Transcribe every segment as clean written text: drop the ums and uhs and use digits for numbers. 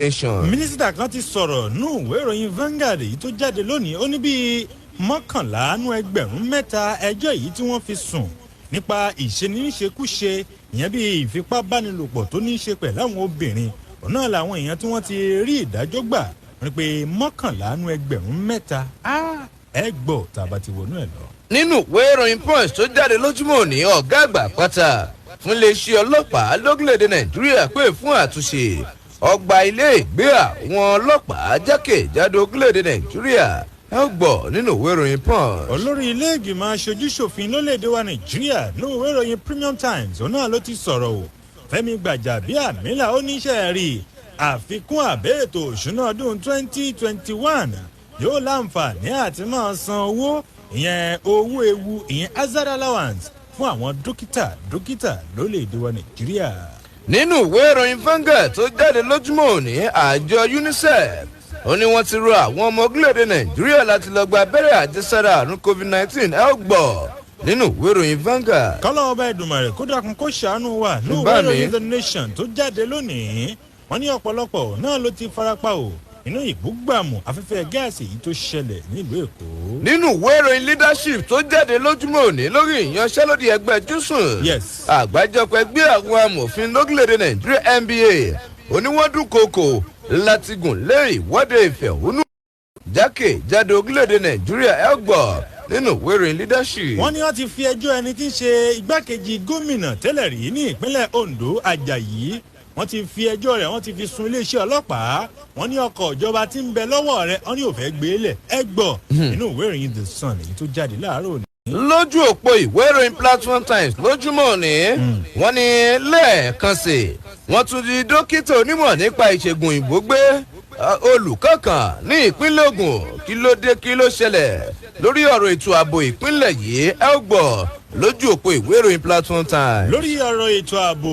mínísítà kan ti sọ̀rọ̀ nù ìwé ìròyìn Vanguard èyí tó jáde lónìí ó ní bíi mọ́kànlá nú ẹgbẹ̀rún mẹ́ta ẹjọ́ yìí tí wọ́n fi sùn nípa ìṣeníṣekúṣe ìyẹn bíi ìfipábánilòpọ̀ tó ní í ṣe pẹ̀lú àwọn obìnrin ọ̀nà làwọn èèyàn tí wọ́n ti rí ìdájọ́ gbà wọ́n pé mọ́kànlá nú ẹgbẹ̀rún mẹ́ta ẹ gbọ́ tá a bá ti wọnú ẹ̀ lọ. nínú ìwé ìròyìn Punch tó jáde lójúmọ́ òní ọ̀gá àgbà pátá fún iléeṣẹ́ ọlọ́pàá lórílẹ̀‐èdè Nàìjíríà pè fún àtúnṣe ọgbà ilé ìgbé àwọn ọlọ́pàá jákèjádò orílẹ̀‐èdè Nàìjíríà ẹ gbọ́ nínú ìwé ìròyìn Punch. olórí ilé ìgbìmọ̀ aṣojú-ṣòfin lórílẹ̀‐èdè wa Nàìjíríà nínú ìwé ìròyìn Premium Times òun náà ló ti sọ̀rọ̀ o Fẹ́mi Gbàjàbíàmílà ó níṣẹ́ rí àfikún àbẹ́ ètò òṣùnà ọdún 2021 yóò láǹfààní àti máa san owó ìyẹn owó ewu ìyẹn hazard allowance fún àwọn dókítà lórílẹ̀‐èdè wa Nàìjíríà. nínú ìwé ìròyìn Vanguard tó jáde lójúmọ́ òní àjọ UNICEF ó ní wọ́n ti rọ àwọn ọmọ orílẹ̀-èdè Nàìjíríà láti lọ gba abẹ́rẹ́ àjẹsára àrùn COVID-19 ẹ gbọ́ nínú ìwé ìròyìn Vanguard. kọ́lọ́ ọba Èdùmàrè kó dákun kó ṣàánú wa ní ìwé ìròyìn The Nation tó jáde lónìí wọ́n ní ọ̀pọ̀lọpọ̀ náà ló ti farapa o inú ìbúgbàmù afẹ́fẹ́ gáàsì yìí tó ṣẹlẹ̀ nílùú Èkó. nínú ìwé ìròyìn Leadership tó jáde lójúmọ́ òní lórí ìyanṣẹ́lódì ẹgbẹ́ júsùn àgbájọpọ̀ ẹgbẹ́ àwọn amòfin lórílẹ̀‐èdè Nàìjíríà NBA oníwọ́dúnkokò láti gùn lé ìwọ́de ìfẹ̀hónú jákèjádò orílẹ̀‐èdè Nàìjíríà ẹ gbọ́ nínú ìwé ìròyìn Leadership. wọ́n ní wọ́n ti fi ẹjọ́ ẹni tí ń ṣe igbákejì gómìnà tẹ́lẹ̀ rí ní ìpínlẹ̀ Ondo Àjàyí wọ́n ti fi ẹjọ́ rẹ̀ wọ́n ti fi sun iléeṣẹ́ ọlọ́pàá wọ́n ní ọkọ̀ ìjọba tí ń bẹ lọ́wọ́ rẹ̀ wọ́n ní ò fẹ́ gbé lẹ̀ ẹ gbọ́ nínú ìwé ìròyìn The Sun èyí tó jáde láàárọ̀ òní. lójú òpó ìwé ìròyìn Platform Times lójúmọ́ òní wọ́n ní lẹ́ẹ̀kan sí wọ́n tún di dókítà onímọ̀ nípa ìṣègùn òyìnbó gbé olùkọ́ kan ní ìpínlẹ̀ Ògùn kí ló dé kí ló ṣẹlẹ̀ lórí ọ̀rọ̀ ètò ààbò ìpínlẹ̀ yìí ẹ gbọ́ lójú òpó ìwé ìròyìn Platform Times. lórí ọ̀rọ̀ ètò ààbò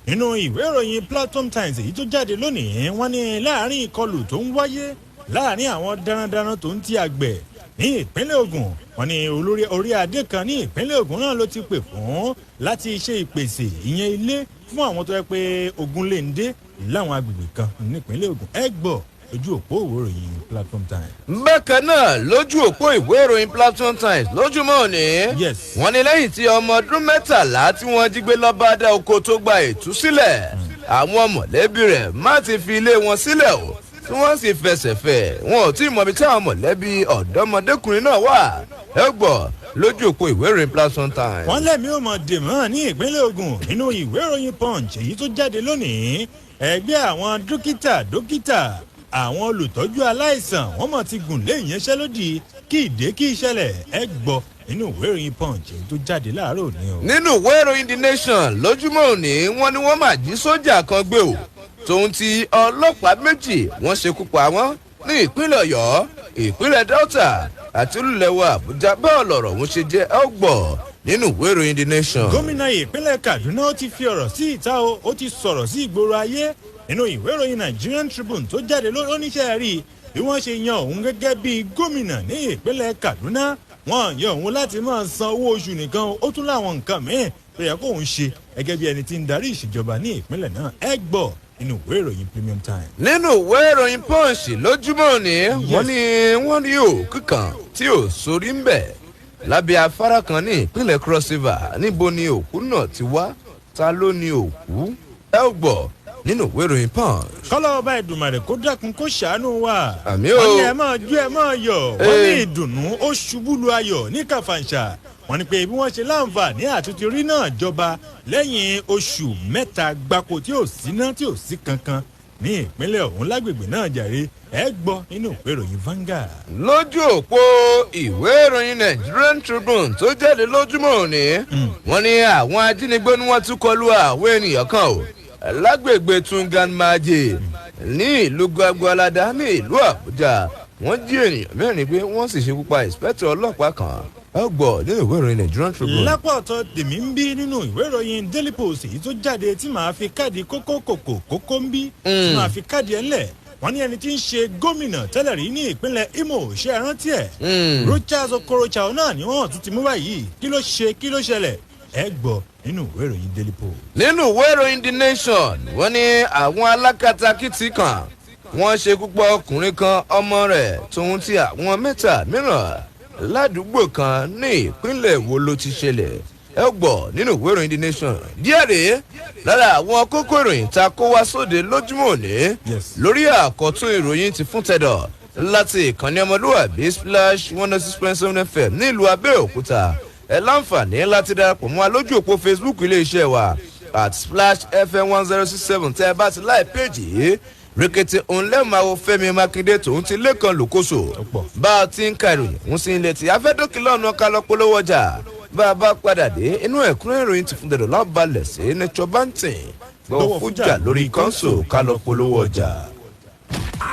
nínú ìwé ìròyìn Platform Times èyí tó jáde lónìí wọ́n ní láàrin ìkọlù tó ń wáyé láàrin àwọn darandaran tó ń ti àgbẹ̀ ní ìpínlẹ̀ Ògùn wọ́n ní olórí orí adé kan ní ìpínlẹ̀ Ògùn náà ló ti pè fún láti ṣe ìpèsè ìyẹn ilé fún àwọn tó yẹ pé ogun lè ń dé láwọn agbègbè kan nípínlẹ̀ Ògùn ẹ gbọ́ lójú òpó ìwé ìròyìn Platform Times. bákan náà lójú òpó ìwé ìròyìn Platform Times lójúmọ́ òní wọ́n ní lẹ́yìn tí ọmọ ọdún 13 tí wọ́n jí gbé lọ́ba dá oko tó gba ìtúsílẹ̀ àwọn mọ̀lẹ́bí rẹ̀ má ti fi ilé wọn sílẹ̀ o tí wọ́n sì fẹsẹ̀ fẹ́ wọn ò tí ì mọ̀bi tí àwọn mọ̀lẹ́bí ọ̀dọ́mọdékùnrin náà wà ẹ gbọ́ lójú òpó ìwé ìròyìn Platform Times. wọ́n lẹ́mí ò mọ̀ dèmọ́ ní ìpínlẹ̀ Ògùn nínú ìwé ìròyìn Punch èyí tó jáde lónìí ẹgbẹ́ àwọn dókítà àwọn olùtọ́jú aláìsàn wọ́n mọ̀ ti gùn lé ìyanṣẹ́lódì kí ìdè kí ìṣẹ̀lẹ̀ ẹ gbọ́ nínú ìwé ìròyìn Punch èyí tó jáde láàárọ̀ òní o. nínú ìwé ìròyìn The Nation lójúmọ́ òní wọ́n ní wọ́n máa jí sójà kan gbé o tòun ti ọlọ́pàá méjì wọ́n ṣekú pa wọ́n ní ìpínlẹ̀ Ọ̀yọ́ ìpínlẹ̀ Delta àti olùlẹ̀wọ̀ Àbújá bẹ́ẹ̀ lọ̀rọ̀ wọn ṣe jẹ́ ẹ gbọ́ nínú ìwé ìròyìn The Nation. gómìnà ìpínlẹ̀ Kaduna ó ti fi ọ̀rọ̀ sí ìta o ó ti sọ̀rọ̀ sí ìgboro ayé nínú ìwé ìròyìn Nigerian Tribune tó jáde lóníṣẹ́ rí bí wọ́n ṣe yan òun gẹ́gẹ́ bí gómìnà ní ìpínlẹ̀ Kaduna wọ́n yan òun láti máa san owó oṣù nìkan ó tún láwọn nǹkan mìíràn tó yẹ kóun ṣe gẹ́gẹ́ bí ẹni tí ń darí ìṣèjọba ní ìpínlẹ̀ náà ẹ gbọ́ nínú ìwé ìròyìn Premium Times. nínú ìwé ìròyìn Punch lójúmọ́ òní wọ́n ní òkú kan tí ò sórí ń bẹ̀ lábẹ́ afárá kan ní ìpínlẹ̀ Cross River níbo ni òkú náà ti wá ta ló ní òkú ẹ gbọ́ nínú ìwé ìròyìn Punch. kọ́lọ́ ọba Èdùmàrè kó dákun kó ṣàánú wa. àmì o. wọ́n ní ẹ máa jó ẹ máa yọ̀ wọ́n ní ìdùnnú ó ṣubú lu ayọ̀ ní Kàfàǹṣà wọ́n ní pé bí wọ́n ṣe láǹfààní àtúntì rí náà jọba lẹ́yìn oṣù 3 gbáko tí ò síná tí ò sí kankan ní ìpínlẹ̀ ọ̀hún lágbègbè náà jàre ẹ gbọ́ nínú ìwé ìròyìn Vanguard. lójú òpó ìwé ìròyìn Nigerian Tribune tó jáde lójúmọ́ òní wọ́n ní àwọn ajínigbé ni wọ́n tún kọlu àwọn ènìyàn kan o lágbègbè Tungan Maje ní ìlú Gwagwalada ní ìlú Àbújá wọ́n jí ènìyàn mẹ́rin gbé wọ́n sì ṣekú pa ìǹspẹ́tọ̀ ọlọ́pàá kan ẹ gbọ́ nínú ìwé ìròyìn Nigerian Tribune. lápá ọ̀tọ̀ tèmi ń bí nínú ìwé ìròyìn Daily Post èyí tó jáde tí màá fi káàdì kókó ń bí tí màá fi káàdì ẹ̀ lẹ̀ wọ́n ní ẹni tí ń ṣe gómìnà tẹ́lẹ̀ rí ní ìpínlẹ̀ Imo ṣe é rántí ẹ̀ Rochas Okorocha náà ni wọ́n tún ti mú báyìí kí ló ṣẹlẹ̀ ẹ gbọ́ nínú ìwé ìròyìn Daily Post. nínú ìwé ìròyìn The Nation wọ́n ní àwọn alákatakítí kan wọ́n ṣe púpọ̀ ọkùnrin kan ọmọ rẹ̀ tóun ti àwọn mẹ́ta mìíràn ládùúgbò kan ní ìpínlẹ̀ wo ló ti ṣẹlẹ̀ ẹ gbọ́ nínú ìwé ìròyìn the nation díẹ̀ rèé lára àwọn kókó ìròyìn ta kó wá sóde lójúmọ́ òní lórí àkọ́tún ìròyìn ti fún tẹ̀dọ̀ láti ìkànnì ọmọlúwàbí splash 106.7 fm nílùú abẹ́òkúta ẹ láǹfààní láti darapọ̀ mọ́ alójú òpó facebook iléeṣẹ́ wa at splash fm 1067 tẹ́ ẹ bá ti láì péjì yìí rẹ̀kẹ̀tẹ̀ òǹlẹ́màwò fẹ́mi mákindé tòun ti lẹ́kàn lòkóso bá a ti ń ka ìròyìn ń sin ilẹ̀ tí afẹ́dókìlọ́ ọ̀nà kálọ̀ polówó ọjà bá a bá padà dé inú ẹ̀kúnrẹ́ ìròyìn ti fún dẹ̀dọ̀ lábalẹ̀ sí nature banting gbọ́ fújà lórí kọ́ńsò kálọ̀ polówó ọjà.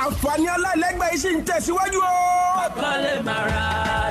àǹfààní aláìlẹ́gbẹ́ iṣẹ́ ń tẹ̀síwájú o. ọ̀pọ̀lẹ̀ mara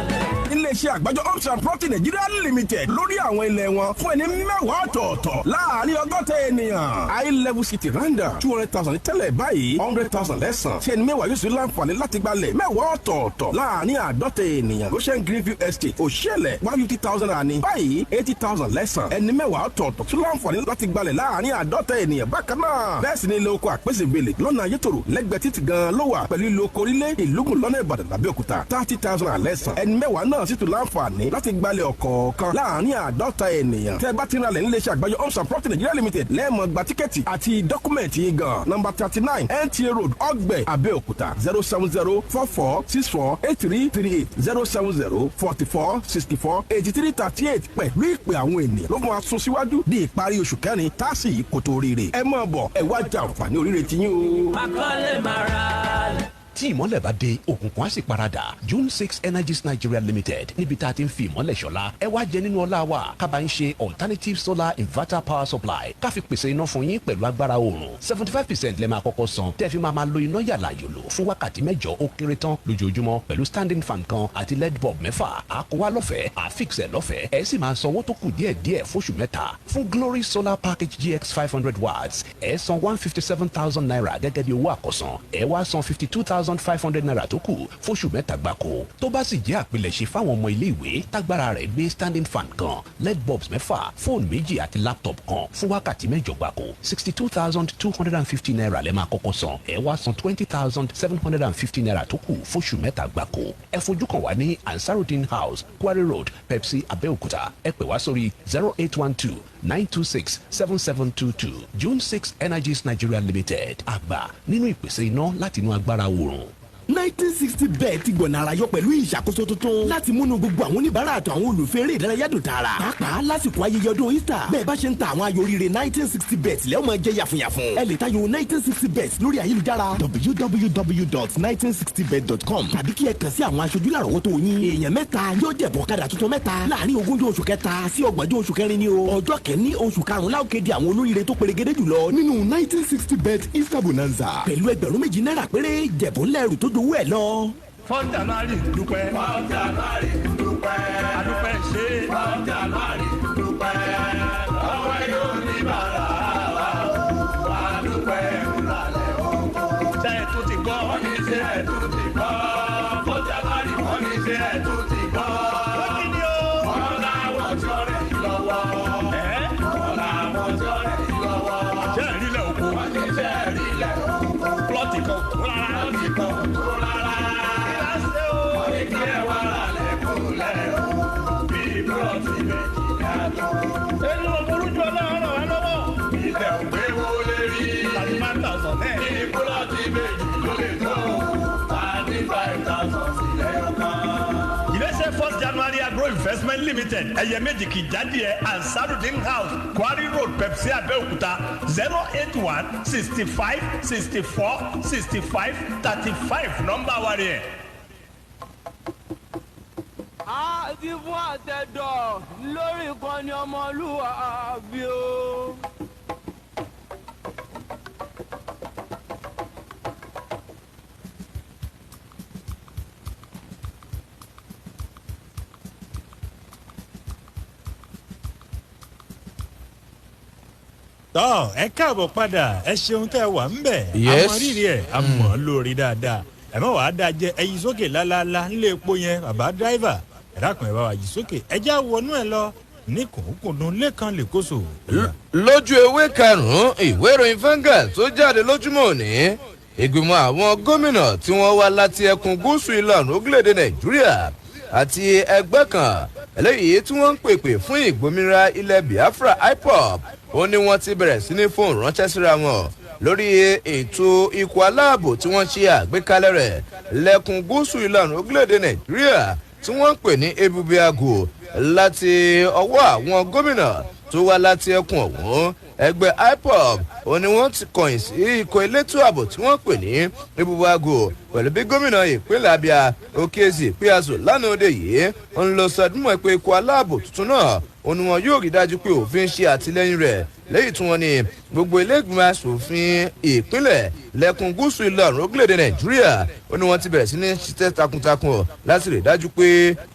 lẹ̀. iléeṣẹ́ àgbájọ homes and property nigeria limited lórí àwọn ilẹ̀ wọn fún ẹni mẹ́wàá ọ̀tọ̀ọ̀tọ̀ láàrin ọgọ́ta ènìyàn. high level city randa 200,000 tẹ́lẹ̀ báyìí 100,000 lẹ́sàn. tí ẹni mẹ́wàá yóò sì láǹfààní láti gbalẹ̀ mẹ́wàá ọ̀tọ̀ọ̀tọ̀ láàrin àádọ́ta ènìyàn. goshen greenview estate òṣèlè 150,000 àní báyìí 80,000 lẹ́sàn. ẹni mẹ́wàá ọ̀tọ̀ọ̀tọ̀ tún láǹfààní láti gbalẹ̀ láàrin àádọ́ta ènìyàn bákan náà. bẹ́ẹ̀ sì ni ilé oko àpèsèbèlè lọ́nà ayétòrò lẹ́gbẹ̀ẹ́ títì gan ló wà pẹ̀lú ilé oko orílẹ̀ ìlúgùn lọ́nà ìbàdàn lábẹ́òkúta 30,000 àlẹ́sàn. ẹni mẹ́wàá náà sì tún láǹfààní láti gbalẹ̀ ọ̀kọ̀ọ̀kan láàrin àádọ́ta ènìyàn. tẹ́ bá ti ralẹ̀ níléeṣẹ́ àgbáyọ homes and property nigeria limited lẹ́ẹ̀mọ̀ gba tíkẹ́ẹ̀tì àti dọ́kúmẹ̀ntì yìí gan. nọ́mbà 39 nta road ọgbẹ̀ abẹ́òkúta 07044648338 07044648338 pẹ̀lú ìpè àwọn ènìyàn ló mú wa sún síwájú di ìparí oṣù kẹrin táàsì yìí kò tó rire. ẹ máa bọ̀ ẹ wá jẹ àǹfààní oríire tiyín o. ọ̀pọ̀lẹ̀ mara lẹ̀. tí ìmọ̀lẹ̀ bá dé òkùnkùn á sì paradà June 6 Energies Nigeria Limited níbi tá a ti ń fi ìmọ̀lẹ̀ ṣọlá ẹ wá jẹ nínú ọlá wa kábà ń ṣe alternative solar inverter power supply ká fi pèsè iná fún yín pẹ̀lú agbára oòrùn 75% lẹ́ẹ̀ máa kọ́kọ́ san tẹ́ fi máa lo iná yàrá yòlò fún wákàtí mẹ́jọ ó kéré tán lójoojúmọ́ pẹ̀lú standing fan kan àti led bulb mẹ́fà àkówá lọ́fẹ̀ẹ́ àfíìsẹ̀ lọ́fẹ̀ẹ́ ẹ sì máa sanwó tó kù díẹ̀díẹ̀ fóṣù mẹ́ta fún Glory Solar Package GX 500 watts ẹ san 157,000 naira gẹ́gẹ́ bí owó àkọ́sán ẹ wá san 52,500 naira tó kù fóṣù mẹ́ta gbáko tó bá sì jẹ́ àpilẹ̀ṣe fáwọn ọmọ ilé ìwé tágbára rẹ̀ gbé standing fan kan led bulbs mẹ́fà fóònù méjì àti laptop kan fún wákàtí mẹ́jọ gbáko 62,250 naira lẹ́ máa kọ́kọ́ san ẹ wá san 20,750 naira tó kù fóṣù mẹ́ta gbáko ẹ fojú kàn wá ní Ansarudeen House Quarry Road Pepsi Abẹ́òkúta ẹ pè wá sórí 0812-926-7722 June 6 Energies Nigeria Limited àgbà nínú ìpèsè iná láti inú agbára oòrùn. 1960 bẹ́ẹ̀ ti gbọ̀nà ara yọ pẹ̀lú ìṣàkóso tuntun láti múnú gbogbo àwọn oníbàárà àti àwọn olùfẹ́ eré ìdárayá dùn tààrà. pàápàá lásìkò ayẹyẹ ọdún Easter bẹ́ẹ̀ bá ṣe ń ta àwọn ayò oríire 1960 bet lẹ́wọ̀n máa jẹ́ yàfùnyàfùn. ẹ lè tayò 1960 bet lórí ayélujára www.1960bet.com tàbí kí ẹ kàn sí àwọn aṣojú lárọ̀wọ́tò yín. èèyàn mẹ́ta yóò jẹ̀bọ̀ ọ̀kadà tuntun mẹ́ta láàrin 20 oṣù kẹta sí 30 oṣù kẹrin ni o. ọjọ́ kẹ́ni oṣù karùn-ún la ó kéde àwọn olóríire tó perégedé jùlọ nínú 1960 bet Easter bonanza pẹ̀lú ẹgbẹ̀rún méjì náírà péré jẹ̀bọ̀ ńlẹ́rù tó dowó ẹ̀ lọ. Fọ́ńdàmárì dúpẹ́. Fọ́ńdàmárì dúpẹ́. Adúpẹ́ ṣe. Fọ́ńdàmárì dúpẹ́. Ọwọ́ yóò ní bàrà wa o. Adúpẹ́ ńlálẹ̀ oko. Ṣé ẹ tún ti gbọ́? Wọ́n ní ṣé ẹ tún ti gbọ́. Fọ́ńdàmárì wọ́n ní ṣé ẹ tún ti gbọ́. Wọ́n ní ni o. Wọ́n láwọn tí ọ̀rẹ́ yìí lọ́wọ́. Wọ́n láwọn tí ọ̀rẹ́ yìí lọ́wọ́. Ṣé ẹ rí lẹ̀ oko? Wọ́n ní ṣé ẹ rí lẹ̀ oko. Plọ́ọ̀tì kan tó rárá. Plọ́ọ̀tì kan tó rárá. Ẹnu òmùrújú ọlọ́run wà lọ́wọ́. Ilẹ̀ òwe wo lè rí? 35,000 náà. Ní búlọ́ọ̀tì méjì ló lè tó. 35,000 sílẹ̀ ọ̀kan. Iléeṣẹ́ 1st January Agro Investment Limited ẹ̀yẹ méjì kì í jáde ẹ̀ Ansarudeen House Quarry Road Pepsi Abẹ́òkúta 081-65-64-65-35 nọ́mbà wa rẹ̀. àti fún àtẹ̀dọ̀ lórí ìkànnì ọmọlúwàbí o. tọ́ ẹ káàbọ̀ padà ẹ ṣeun tẹ́ wà ń bẹ̀ àmọ́ rírì ẹ̀ àmọ́ lórí dáadáa ẹ má wàá dáa jẹ ẹyin sókè lálálá nílé epo yẹn bàbá dráìvà ẹ dákun ẹ bá wa yí sókè ẹ já wọnú ẹ lọ ní kòókòdùn lẹ́kan lẹ́kọ́sọ̀. lójú ewé karùn-ún ìwé ìròyìn Vanguard tó jáde lójúmọ́ òní ìgbìmọ̀ àwọn gómìnà tí wọ́n wá láti ẹkùn gúúsù ìlànà orílẹ̀-èdè nàìjíríà àti ẹgbẹ́ kan eléyìí tí wọ́n ń pèpè fún ìgbòmìnira ilẹ̀ biafra ipob ó ní wọ́n ti bẹ̀rẹ̀ sí ní fóònù ránṣẹ́ síra wọn lórí ètò ikọ̀ aláàbò tí wọ́n ṣe àgbékalẹ̀ rẹ̀ lẹ́kùn gúúsù ìlànà orílẹ̀-èdè nàìjíríà tí wọ́n ń pè ní ebube ago láti ọwọ́ àwọn gómìnà tó wá láti ẹkùn ọ̀hún ẹgbẹ́ ipob ó ní wọ́n ti kọ̀yìn sí ikọ̀ elétò ààbò tí wọ́n pè ní ebube ago pẹ̀lú bí gómìnà ìpínlẹ̀ abia okezie piazzo lánàá òde yìí ń lọ sọdúnmọ́ pé ikọ̀ aláàbò tuntun náà ó ní wọn yóò rí dájú pé òfin ṣe àtìlẹ́yìn rẹ̀ lẹ́yìn tí wọ́n ní gbogbo iléègbìmọ̀ asòfin ìpínlẹ̀ lẹ́kùn gúúsù ìlọrin orílẹ̀-èdè nàìjíríà ó ní wọ́n ti bẹ̀rẹ̀ sí ní ṣiṣẹ́ takuntakun láti rí dájú pé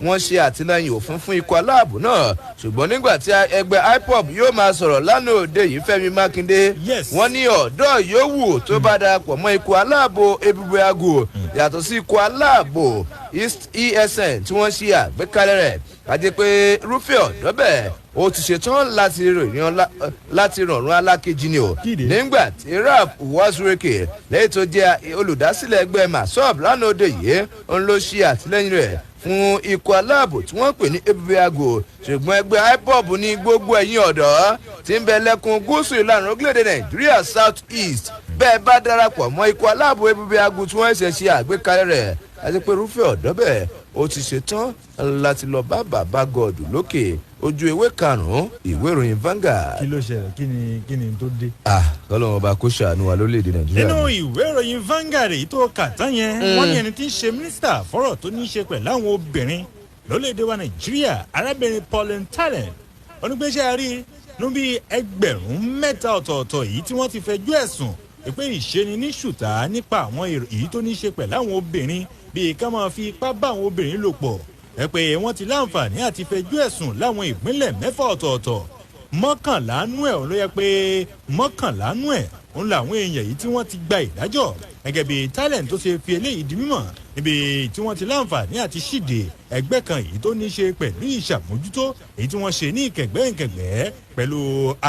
wọ́n ṣe àtìlẹ́yìn òfin fún ikọ̀ aláàbò náà ṣùgbọ́n nígbà tí ẹgbẹ́ ipob yóò máa sọ̀rọ̀ lánàá òde yìí fẹ́mi mákindé wọ́n ní ọ̀dọ́ yòówù tó bá darapọ̀ mọ́ ikọ̀ aláàbò ebube ago yàtọ̀ sí ikọ̀ aláàbò esn tí wọ́n ṣe àgbékalẹ̀ rẹ̀ àti pé rúfẹ́ ọ̀dọ́ bẹ́ẹ̀ ó ti ṣetán láti rọrùn alákejì ni o nígbà tí rap wazureke lẹ́yìn tó jẹ́ olùdásílẹ̀ ẹgbẹ́ masob lánàá òde yìí ń lọ ṣe àtìlẹ́yìn rẹ̀ fún ikọ̀ aláàbò tí wọ́n pè ní ebube ago ṣùgbọ́n ẹgbẹ́ ipob ní gbogbo ẹ̀yìn ọ̀dọ́ tí ń bẹ lẹ́kùn gúúsù ìlànà orílẹ̀-èdè nàìjíríà south east bẹ́ẹ̀ bá darapọ̀ mọ́ ikọ̀ aláàbò ebube ago tí wọ́n ṣẹ̀ ṣe àgbékalẹ̀ rẹ̀ àti pé irúfẹ́ ọ̀dọ́ bẹ́ẹ̀ ó ti ṣetán láti lọ bá bàbá gọ̀ọ̀dù lókè ojú ewé karùn-ún ìwé ìròyìn Vanguard. kí ló ṣẹlẹ̀ kí ni tó dé. kọ́lọ́mù ọba kó ṣàánú wa lórílẹ̀‐èdè nàìjíríà. nínú ìwé ìròyìn Vanguard èyí tó kà tán yẹn wọ́n ní ẹni tí ń ṣe mínísítà fọ́rọ̀ tó ní í ṣe pẹ̀lú àwọn obìnrin lórílẹ̀‐èdè wa nàìjíríà arábìnrin Pauline Talent onígbésẹ̀ rí níbi ẹgbẹ̀rún mẹ́ta ọ̀tọ̀ọ̀tọ̀ yìí tí wọ́n ti fẹjọ́ ẹ̀sùn pé ìṣeni ní ṣùtá nípa àwọn èyí tó ní í ṣe pẹ̀lú àwọn obìnrin bíi ká máa fi ipá bá àwọn obìnrin lò pọ̀ ẹ pé wọ́n ti láǹfààní àti fẹjọ́ ẹ̀sùn láwọn ìpínlẹ̀ mẹ́fà ọ̀tọ̀ọ̀tọ̀ mọ́kànlá nú ẹ̀ ló yẹ pé mọ́kànlá nú ẹ̀ òun làwọn èèyàn yìí tí wọ́n ti gba ìdájọ́ gẹ́gẹ́ bí Talent tó ṣe fi eléyìí di mímọ̀ níbi tí wọ́n ti láǹfààní àti ṣíde ẹgbẹ́ kan èyí tó ní ṣe pẹ̀lú ìṣàmójútó èyí tí wọ́n ṣe ní ìkẹ̀gbẹ́ pẹ̀lú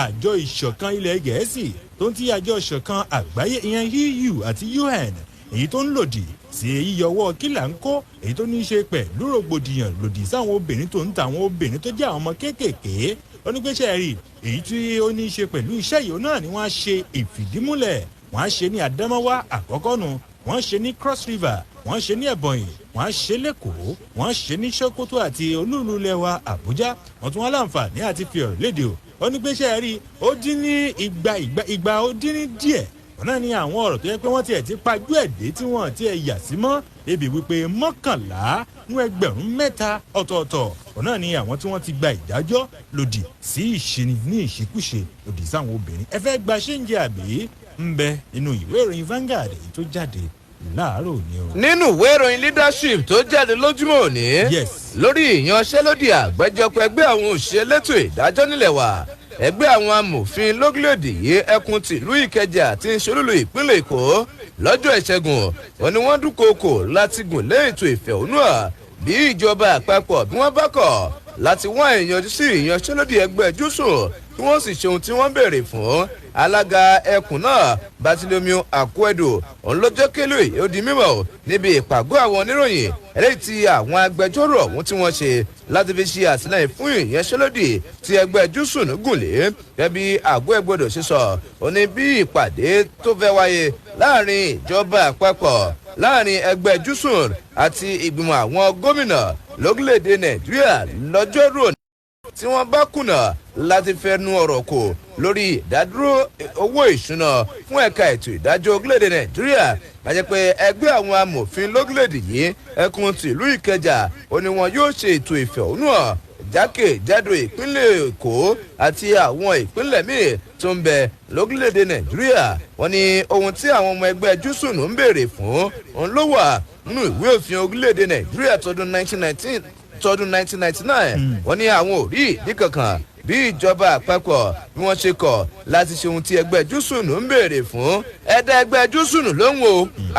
àjọ ìṣọ̀kan ilẹ̀ gẹ̀ẹ́sì tó ń ti àjọ ìṣọ̀kan àgbáyé ìyẹn EU àti UN èyí tó ń lòdì sí yíyọwọ́ kílà ń kó èyí tó ní í ṣe pẹ̀lú rògbòdìyàn lòdì sáwọn obìnrin tó ń ta àwọn obìnrin tó jẹ́ àwọn ọmọ kéékèèké onígbésẹ̀ rí èyí tí ó ní í ṣe pẹ̀lú iṣẹ́ yìí náà ni wọ́n á ṣe ìfìdímúlẹ̀ wọ́n á ṣe ní Adamawa àkọ́kọ́ nu wọ́n ṣe ní Cross River wọ́n ṣe ní Ebonyi wọ́n ṣe lẹ́kọ̀ọ́ wọ́n ṣe ní Sokoto àti olúùlú lẹ́wà Àbújá wọ́n tún wá láǹfààní àti fi ọ̀rọ̀ léde o onígbésẹ̀ rí ó dín ní ìgbà ó dín ní díẹ̀ náà ni àwọn ọ̀rọ̀ tó yẹ pé wọ́n tiẹ̀ ti pajú ẹ̀ dé tí wọ́n ti ẹ̀ yà sí mọ́ ebi wípé mọ́kànlá nú ẹgbẹ̀rún mẹ́ta ọ̀tọ̀ọ̀tọ̀ náà ni àwọn tí wọ́n ti gba ìdájọ́ lòdì sí ìṣeni ní ìṣekúṣe lòdì sáwọn obìnrin ẹ fẹ́ gba ṣéǹjẹ àbí ń bẹ inú ìwé ìròyìn Vanguard èyí tó jáde láàárọ̀ òní o. nínú ìwé ìròyìn leadership tó jáde lójúmọ́ òní lórí ìyanṣẹ́lódì àgbẹjọpọ̀ ẹgbẹ́ àwọn òṣìṣẹ́ elétò ìdájọ́ nílẹ̀ wa ẹgbẹ́ àwọn amòfin lórílẹ̀‐èdè yìí ẹkùn tìlú ìkẹjà àti ìṣolúlu ìpínlẹ̀ èkó lọ́jọ́ ìṣẹ́gun wọn ni wọ́n dúnkòokò láti gùn lé ètò ìfẹ̀hónúhàn bí ìjọba àpapọ̀ bí wọ́n bá kọ̀ láti wá ìyanjú sí ìyanṣẹ́lódì ẹgbẹ́ júùsù tí wọ́n sì ṣe ohun tí wọ́n béèrè fún alága ẹkùn náà Bartolomeu Akwedo òun ló jẹ́ kélò yìí ó di mímọ̀ níbi ìpàgọ́ àwọn oníròyìn eléyìí tí àwọn agbẹjọ́rò ọ̀hún tí wọ́n ṣe láti fi ṣe àtìlẹ́yìn fún ìyanṣẹ́lódì tí ẹgbẹ́ júùsù ń gùn lé gẹ́bí Akwedo ṣe sọ ó ní bí ìpàdé tó fẹ́ wáyé láàrin ìjọba àpapọ̀ láàrin ẹgbẹ́ júùsù àti ìgbìmọ̀ àwọn gómìnà lórílẹ̀‐èdè Nàìjíríà lọ́jọ́rú tí wọ́n bá kùnà láti fẹnu ọ̀rọ̀ kò lórí ìdádúró owó ìṣúná fún ẹ̀ka ètò ìdájọ́ orílẹ̀-èdè Nàìjíríà àti pé ẹgbẹ́ àwọn amòfin lórílẹ̀-èdè yìí ẹkùn tìlú Ìkẹjà ó ní wọn yóò ṣe ètò ìfẹ̀hónúhàn jákèjádò ìpínlẹ̀ Èkó àti àwọn ìpínlẹ̀ míì tó ń bẹ lórílẹ̀-èdè Nàìjíríà wọ́n ní ohun tí àwọn ọmọ ẹgbẹ́ júùsù ń béèrè fún òun ló wà nínú ìwé òfin orílẹ̀-èdè Nàìjíríà tọdún 1999 wọ́n ní àwọn ò rí ìdí kankan bí ìjọba àpapọ̀ bí wọ́n ṣe kọ̀ láti ṣe ohun tí ẹgbẹ́ júùsùnù ń béèrè fún ẹ̀dá ẹgbẹ́ júùsùnù ló ń wo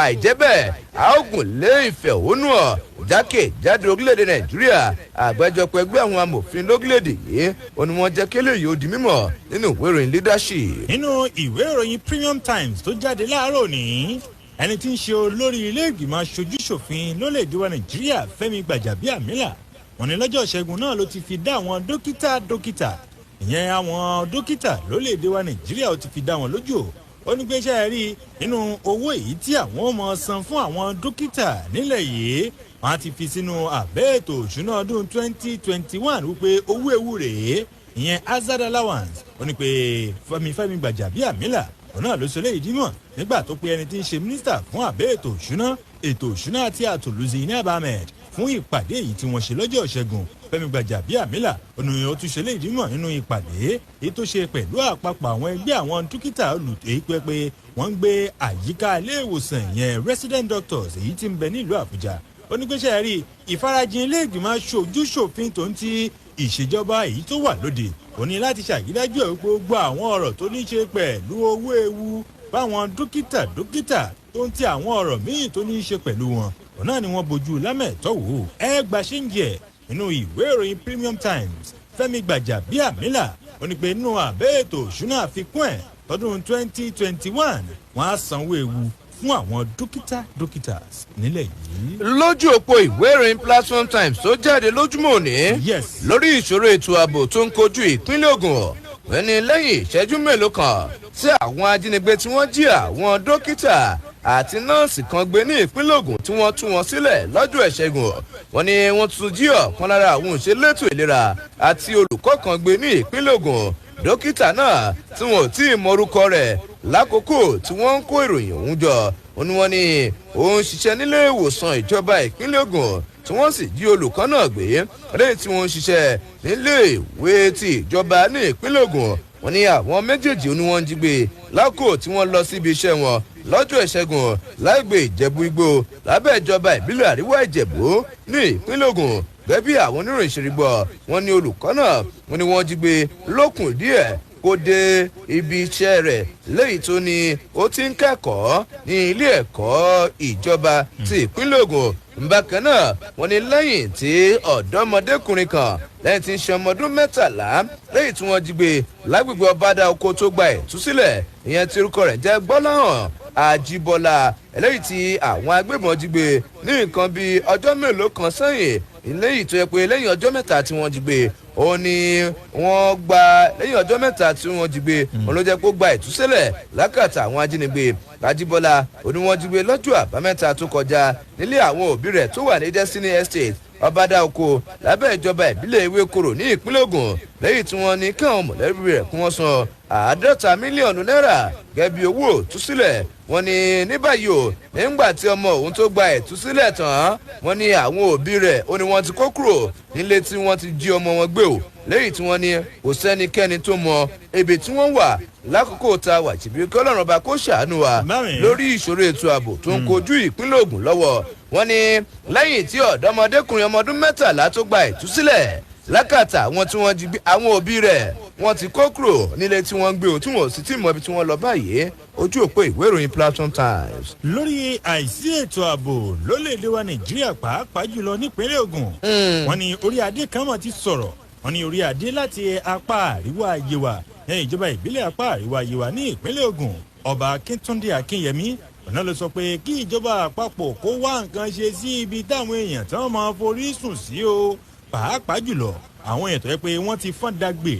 àìjẹ́ bẹ́ẹ̀ a ó gùn lé ìfẹ̀hónúhàn jákèjádò orílẹ̀-èdè Nàìjíríà àgbájọpọ̀ ẹgbẹ́ àwọn amòfin lórílẹ̀-èdè yìí ó ní wọ́n jẹ́ kélé yìí ó di mímọ̀ nínú ìwé ìròyìn leadership. nínú ìwé ìròyìn Premium Times tó jáde láàárọ̀ ní ẹni tí ń ṣe olórí ilé ìgbìmọ̀ aṣojúṣòfin lólèdè wa nàìjíríà fẹ́mi gbàjàbíàmílà wọ́n ní lọ́jọ́ ìṣẹ́gun náà ló ti fi dá àwọn dókítà ìyẹn àwọn dókítà lólèdè wa nàìjíríà ó ti fi dá wọn lójú ó ní pé ṣe rí nínú owó èyí tí àwọn ọmọ san fún àwọn dókítà nílẹ̀ yìí wọ́n á ti fi sínú àbẹ́ ètò òṣùná ọdún 2021 wípé owó ewu rèé ìyẹn hazard allowance ó ní pé fẹ́mi gbàjàbíàmílà òun náà ló ṣe léyìí dímọ̀ nígbà tó pe ẹni tí ń ṣe mínísítà fún àbẹ́ ètò òṣùná àti àtòlùzí ní abamed fún ìpàdé èyí tí wọ́n ṣe lọ́jọ́ ìṣẹ́gun fẹ́mi gbàjàbíàmílà ònà ó tún ṣe léyìí dímọ̀ nínú ìpàdé èyí tó ṣe pẹ̀lú àpapọ̀ àwọn ẹgbẹ́ àwọn dókítà olùtẹ̀ pé wọ́n ń gbé àyíká ilé ìwòsàn yẹn resident doctors èyí tí ń bẹ nílùú àbújá ó ní pé ṣe rí ìfarajìn ilé ìgbìmọ̀ aṣojúṣòfin tó ń ti ìṣèjọba èyí tó wà lóde ó ní láti ṣàgídájú ẹ̀ gbogbo àwọn ọ̀rọ̀ tó ní ṣe pẹ̀lú owó ewu báwọn dókítà tó ń ti àwọn ọ̀rọ̀ míì tó ní ṣe pẹ̀lú wọn òun náà ni wọ́n bojú lámẹ̀tọ́ wò ẹ gba ṣéǹjì ẹ̀ nínú ìwé ìròyìn premium times fẹ́mi gbàjàbíàmílà ó ní pé nínú àbẹ́ ètò òṣùná àfikún ẹ̀ tọdún 2021 wọ́n á sanwó ewu fún àwọn dókítà nílẹ̀ yìí. lójú òpó ìwé ìròyìn platform times tó jáde lójúmọ́ òní lórí ìṣòro ètò ààbò tó ń kojú ìpínlẹ̀ ogun wọ́n ní lẹ́yìn ìṣẹ́jú mélòó kan tí àwọn ajínigbé tí wọ́n jí àwọn dókítà àti nọ́ọ̀sì kan gbé ní ìpínlẹ̀ ogun tí wọ́n tú wọn sílẹ̀ lọ́jọ́ ìṣẹ́gun wọ́n ní wọ́n tún jí ọ̀kan lára àwọn òṣèlétò ìlera àti olùkọ́ kan gbé ní ìpínlẹ̀ ogun dókítà náà tí wọn ò tí ì mọrúkọ rẹ̀ lákòókò tí wọ́n ń kó ìròyìn ọ̀hún jọ wọ́n ní òun ṣiṣẹ́ nílé ìwòsàn ìjọba ìpínlẹ̀ ogun tí wọ́n sì jí olùkọ́ náà gbé lẹ́yìn tí wọ́n ń ṣiṣẹ́ nílé ìwé ti ìjọba ní ìpínlẹ̀ ogun wọ́n ní àwọn méjèèjì ni wọ́n ń jí gbé lákòó tí wọ́n lọ síbi iṣẹ́ wọn lọ́jọ́ ìṣẹ́gun láìgbé ìjẹ̀bú igbó lábẹ́ ìjọba ìbílẹ̀ àríwá ìjẹ̀bú ní ìpínlẹ̀ ogun gẹ́gẹ́ bí àwọn oníròyìn ṣe rí gbọ́ wọ́n ní olùkọ́ náà wọ́n ní wọ́n jí gbé lókùn díẹ̀ kó dé ibi iṣẹ́ rẹ̀ léyìí tó ní ó ti ń kẹ́kọ̀ọ́ ní ilé ẹ̀kọ́ ìjọba ti ìpínlẹ̀ ogun bákan náà wọ́n ní lẹ́yìn tí ọ̀dọ́mọdékùnrin kan lẹ́yìn tí ń ṣe ọmọ ọdún mẹ́tàlá lẹ́yìn tí wọ́n jí gbé lágbègbè ọbàdà oko tó gba ìtúsílẹ̀ ìyẹn tí orúkọ rẹ̀ jẹ́ gbọ́láhàn àjíbọ́lá eléyìí tí àwọn agbébọn jí gbé ní nǹkan bíi ọjọ́ mélòó kan sẹ́yìn eléyìí tó yẹ pé lẹ́yìn ọjọ́ mẹ́ta tí wọ́n jí gbé ó ní wọ́n gba lẹ́yìn ọjọ́ mẹ́ta tí wọ́n jí gbé wọn ló jẹ́ kó gba ìtúsílẹ̀ lákàtà àwọn ajínigbé àjíbọ́lá ó ní wọ́n jí gbé lọ́jọ́ àbámẹ́ta tó kọjá nílé àwọn òbí rẹ̀ tó wà ní destiny estate ọbàdà oko lábẹ́ ìjọba ìbílẹ̀ ewékoro ní ìpínlẹ̀ ogun lẹ́yìn tí wọ́n ní káwọn mọ̀lẹ́bí rẹ̀ kí wọ́n san $50 mílíọ̀nù náírà gẹ́gẹ́ bí owó ìtúsílẹ̀ wọ́n ní ní báyìí o nígbà tí ọmọ òun tó gba ìtúsílẹ̀ tán wọ́n ní àwọn òbí rẹ̀ ó ní wọ́n ti kó kúrò nílé tí wọ́n ti jí ọmọ wọn gbé o lẹ́yìn tí wọ́n ní kò sẹ́nikẹ́ni tó mọ ibi tí wọ́n wà lákòókò tá a wà jìbìrì kí ọlọ́run bá kó ṣàánú wa lórí ìṣòro ètò ààbò tó ń kojú ìpínlẹ̀ ogun lọ́wọ́ wọ́n ní lẹ́yìn tí ọ̀dọ́mọdékùnrin ọmọ ọdún mẹ́tàlá tó gba ìtúsílẹ̀ lákàtà àwọn tí wọ́n jí gbé àwọn òbí rẹ̀ wọ́n ti kó kúrò nílé tí wọ́n ń gbé o tí wọ́n sì ti mọ ibi tí wọ́n lọ báyìí ojú òpó ìwé ìròyìn platform times. lórí àìsí ètò ààbò lólèdè wa nàìjíríà pàápàá jùlọ nípínlẹ̀ ogun wọ́n ní orí adé kan mọ̀ ti sọ̀rọ̀ wọ́n ní orí adé láti apá àríwá yewa ní ìjọba ìbílẹ̀ apá àríwá yewa ní ìpínlẹ̀ ogun ọba akíntúndé akínyẹmí ọ̀nà ló sọ pé kí ìjọba àpapọ̀ kó wá nǹkan ṣe sí ibi táwọn èèyàn tí wọ́n máa forí sùn sí o pàápàá jùlọ àwọn èèyàn tó yẹ pé wọ́n ti fọ́n dàgbé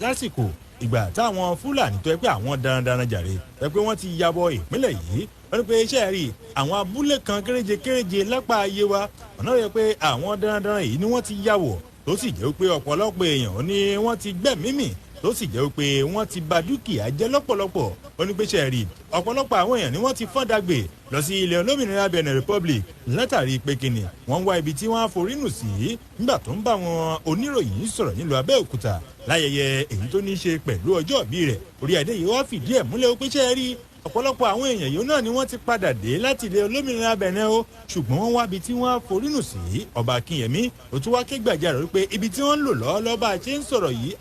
lásìkò ìgbà táwọn fúlàní tó yẹ pé àwọn darandaran jàre tó yẹ pé wọ́n ti yabọ̀ ìpínlẹ̀ yìí wọ́n ní pé iṣẹ́ rí àwọn abúlé kan kéréje lápá ayé wa ọ̀nà yẹ pé àwọn darandaran yìí ni wọ́n ti yàwọ̀ tó sì jẹ́ pé ọ̀pọ̀lọpọ̀ èèyàn ni wọ́n ti gbẹ̀mímì tó sì jẹ́ pé wọ́n ti ba dúkìá jẹ́ lọ́pọ̀lọpọ̀ onípèsè rí ọ̀pọ̀lọpọ̀ àwọn èèyàn ni wọ́n ti fọ́n dàgbé lọ sí ilẹ̀ olómìnira benin republic látàrí pé kíni wọ́n ń wá ibi tí wọ́n á forínù sí nígbà tó ń bá wọn oníròyìn sọ̀rọ̀ nílùú abẹ́òkúta láyẹyẹ èyí tó ní í ṣe pẹ̀lú ọjọ́ ìbí rẹ̀ orí adé yìí wá fìdí ẹ̀ múlẹ̀ ó pèsè rí ọ̀pọ̀lọpọ̀ àwọn èèyàn yìí náà ni wọ́n ti padà dé láti ilẹ̀ olómìnira benin o ṣùgbọ́n wọ́n wábi tí wọ́n á forínù sí ọba akínyẹmí ó tún wá ké gbàjarè wípé ibi tí wọ́n ń lò lọ́ọ́ lọ́ba ṣe ń sọ̀rọ̀ yìí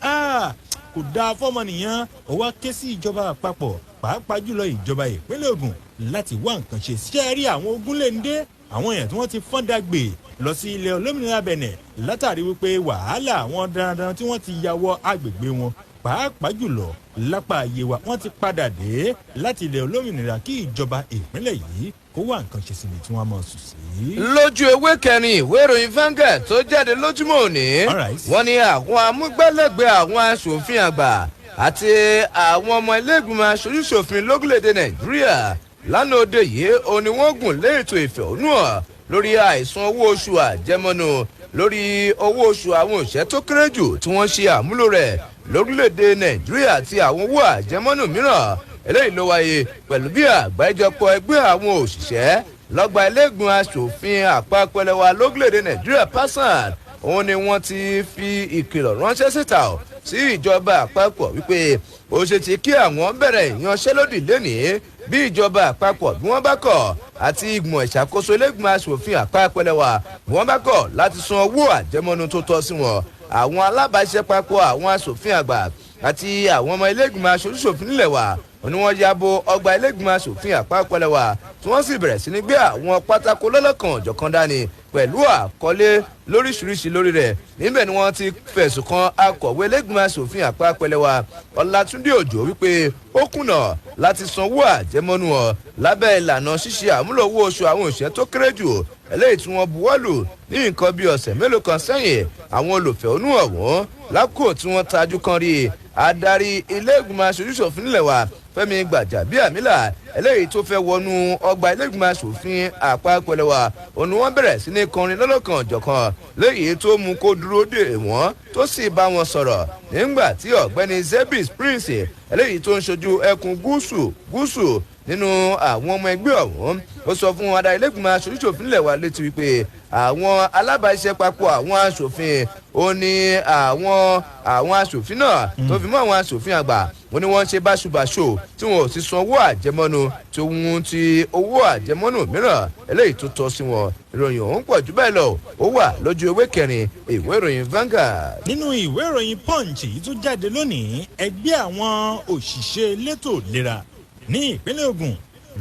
kò dáa fọ́mọnìyàn ó wá ké sí ìjọba àpapọ̀ pàápàá jùlọ ìjọba ìpínlẹ̀ ogun láti wá nǹkan ṣe sí ẹ̀rí àwọn ogunléndé àwọn èèyàn tí wọ́n ti fọ́n dàgbé lọ sí ilẹ̀ olómìnira benin látàrí wípé wàhálà àwọn darandaran tí wọ́n ti ya wọ agbègbè wọn pàápàá jùlọ lápá ayé wa wọ́n ti padà dé láti ilẹ̀ olómìnira kí ìjọba ìpínlẹ̀ yìí kó wá nǹkan ṣe síbi tí wọ́n mọ̀ sùn sí. lójú ewé kẹrin ìwé ìròyìn Vanguard tó jáde lójúmọ́ òní wọ́n ní àwọn amúgbálẹ́gbẹ̀ẹ́ àwọn aṣòfin àgbà àti àwọn ọmọ ilé-ìgbìmọ̀ aṣojú-ṣòfin lórílẹ̀‐èdè Nàìjíríà lánàá òde yìí ó ní wọ́n gùn lé ètò ìfẹ̀hónúhàn lórí àìsan owó oṣù àjẹmọ́nú lórí owó oṣù àwọn òṣìṣẹ́ tó kéré jù tí wọ́n ṣe àmúlò rẹ̀ lórílẹ̀‐èdè Nàìjíríà àti àwọn owó àjẹmọ́nú mìíràn eléyìí ló wáyé pẹ̀lú bí àgbáríjọpọ̀ ẹgbẹ́ àwọn òṣìṣẹ́ lọ́gbà ilé-ìgbìmọ̀ aṣòfin àpapọ̀ ẹlẹ́wà lórílẹ̀‐èdè Nàìjíríà PASAN òun ni wọ́n ti fi ìkìlọ̀ ránṣẹ́ síta sí ìjọba àpapọ̀ wípé ó ṣe ti kí àwọn bẹ̀rẹ̀ ìyanṣẹ́lódì lénìí bí ìjọba àpapọ̀ bí wọ́n bá kọ̀ àti ìgbìmọ̀ ìṣàkóso ilé-ìgbìmọ̀ aṣòfin àpapọ̀ ẹlẹ́wà bí wọ́n bá kọ̀ láti san owó àjẹmọ́nú tó tọ́ sí wọn àwọn alábàáṣepapọ̀ àwọn aṣòfin àgbà àti àwọn ọmọ ilé-ìgbìmọ̀ aṣojú-ṣòfin nílẹ̀ wa ni wọ́n yabo ọgbà ilé-ìgbìmọ̀ aṣòfin àpapọ̀ ẹlẹ́wà tí wọ́n sì bẹ̀rẹ̀ sí ní gbé àwọn pátákó lọ́lọ́kan ọ̀jọ̀kan dání pẹ̀lú àkọlé lóríṣiríṣi lórí rẹ̀ níbẹ̀ ni wọ́n ti fẹ̀sùn kan akọ̀wé ilé-ìgbìmọ̀ aṣòfin àpapọ̀ ẹlẹ́wà Ọlátúndé Òjó wípé ó kùnà láti sanwó àjẹmọ́nú ọ̀ lábẹ́ ìlànà ṣíṣe àmúlò owó oṣù àwọn òṣìṣẹ́ tó kéré jù eléyìí tí wọ́n buwọ́lù ní nǹkan bíi ọ̀sẹ̀ mélòó kan sẹ́yìn àwọn olùfẹ̀hónú ọ̀hún lákò tí wọ́n tajú kan rí adarí ilé-ìgbìmọ̀ aṣojú-ṣòfin nílẹ̀ wa Fẹ́mi Gbàjàbíàmílà eléyìí tó fẹ́ wọnú ọgbà ilé-ìgbìmọ̀ aṣòfin àpapọ̀ ẹlẹ́wà òun ni wọ́n bẹ̀rẹ̀ sí ní kọrin lọ́lọ́kan ọ̀jọ̀kan léyìí tó mú kó dúró dè wọ́n tó sì bá wọn sọ̀rọ̀ nígbà tí ọ̀gbẹ́ni Zebis Prince eléyìí tó ń ṣojú ẹkùn gúúsù nínú àwọn ọmọ ẹgbẹ́ ọ̀hún ó sọ fún adarí ilé-ìgbìmọ̀ aṣojú-ṣòfin nílẹ̀ wa létí wípé àwọn alábàáṣepapọ̀ àwọn aṣòfin ó ní àwọn aṣòfin náà tó fi mọ́ àwọn aṣòfin àgbà ó ní wọ́n ṣe báṣubàṣo tí wọn ò sì san owó àjẹmọ́nú tí wọ́n ti owó àjẹmọ́nú mìíràn eléyìí tó tọ́ sí wọn ìròyìn ọ̀hún pọ̀ jù bẹ́ẹ̀ lọ ó wà lójú ewé kẹrin ìwé ìròyìn Vanguard. nínú ìwé ìròyìn Punch yìí tó jáde lónìí ẹgbẹ́ àwọn òṣìṣẹ́ elétò ìlera ní ìpínlẹ̀ Ògùn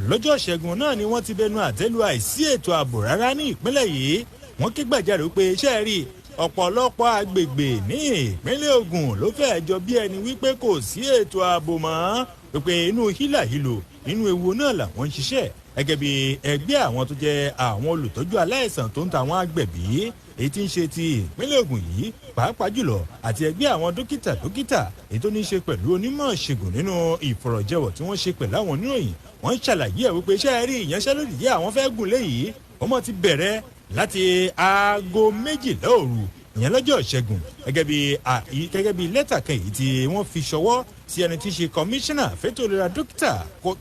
lọ́jọ́ Ṣẹ́gun náà ni wọ́n ti bẹnu àtẹ́lu àìsí ètò ààbò rárá ní ìpínlẹ̀ yìí wọ́n ké gbàjarè pé iṣẹ́ rí ọ̀pọ̀lọpọ̀ agbègbè ní ìpínlẹ̀ Ògùn ló fẹ́ẹ́ jọ bí ẹni wípé kò sí ètò ààbò mọ́ pé inú hílàhílò nínú ewu náà làwọn ń ṣiṣẹ́ gẹ́gẹ́ bí ẹgbẹ́ àwọn tó jẹ́ àwọn olùtọ́jú aláìsàn tó ń ta àwọn agbẹ̀bí èyí tí ń ṣe ti ìpínlẹ̀ Ògùn yìí pàápàá jùlọ àti ẹgbẹ́ àwọn dókítà èyí tó ní í ṣe pẹ̀lú onímọ̀ ṣègùn nínú ìfọ̀rọ̀jẹwọ̀ tí wọ́n ṣe pẹ̀lú àwọn oníròyìn wọ́n ṣàlàyé ẹ̀ wípé iṣẹ́ rí ìyanṣẹ́lódì yìí àwọn fẹ́ gùn léyìí ọmọ ti bẹ̀rẹ̀ láti aago 12 òru ìyẹn lọ́jọ́ Ìṣẹ́gun gẹ́gẹ́ bí lẹ́tà kan èyí tí wọ́n fi ṣọwọ́ sí ẹni tí í ṣe kọmíṣánná fẹ́tò ìlera dókítà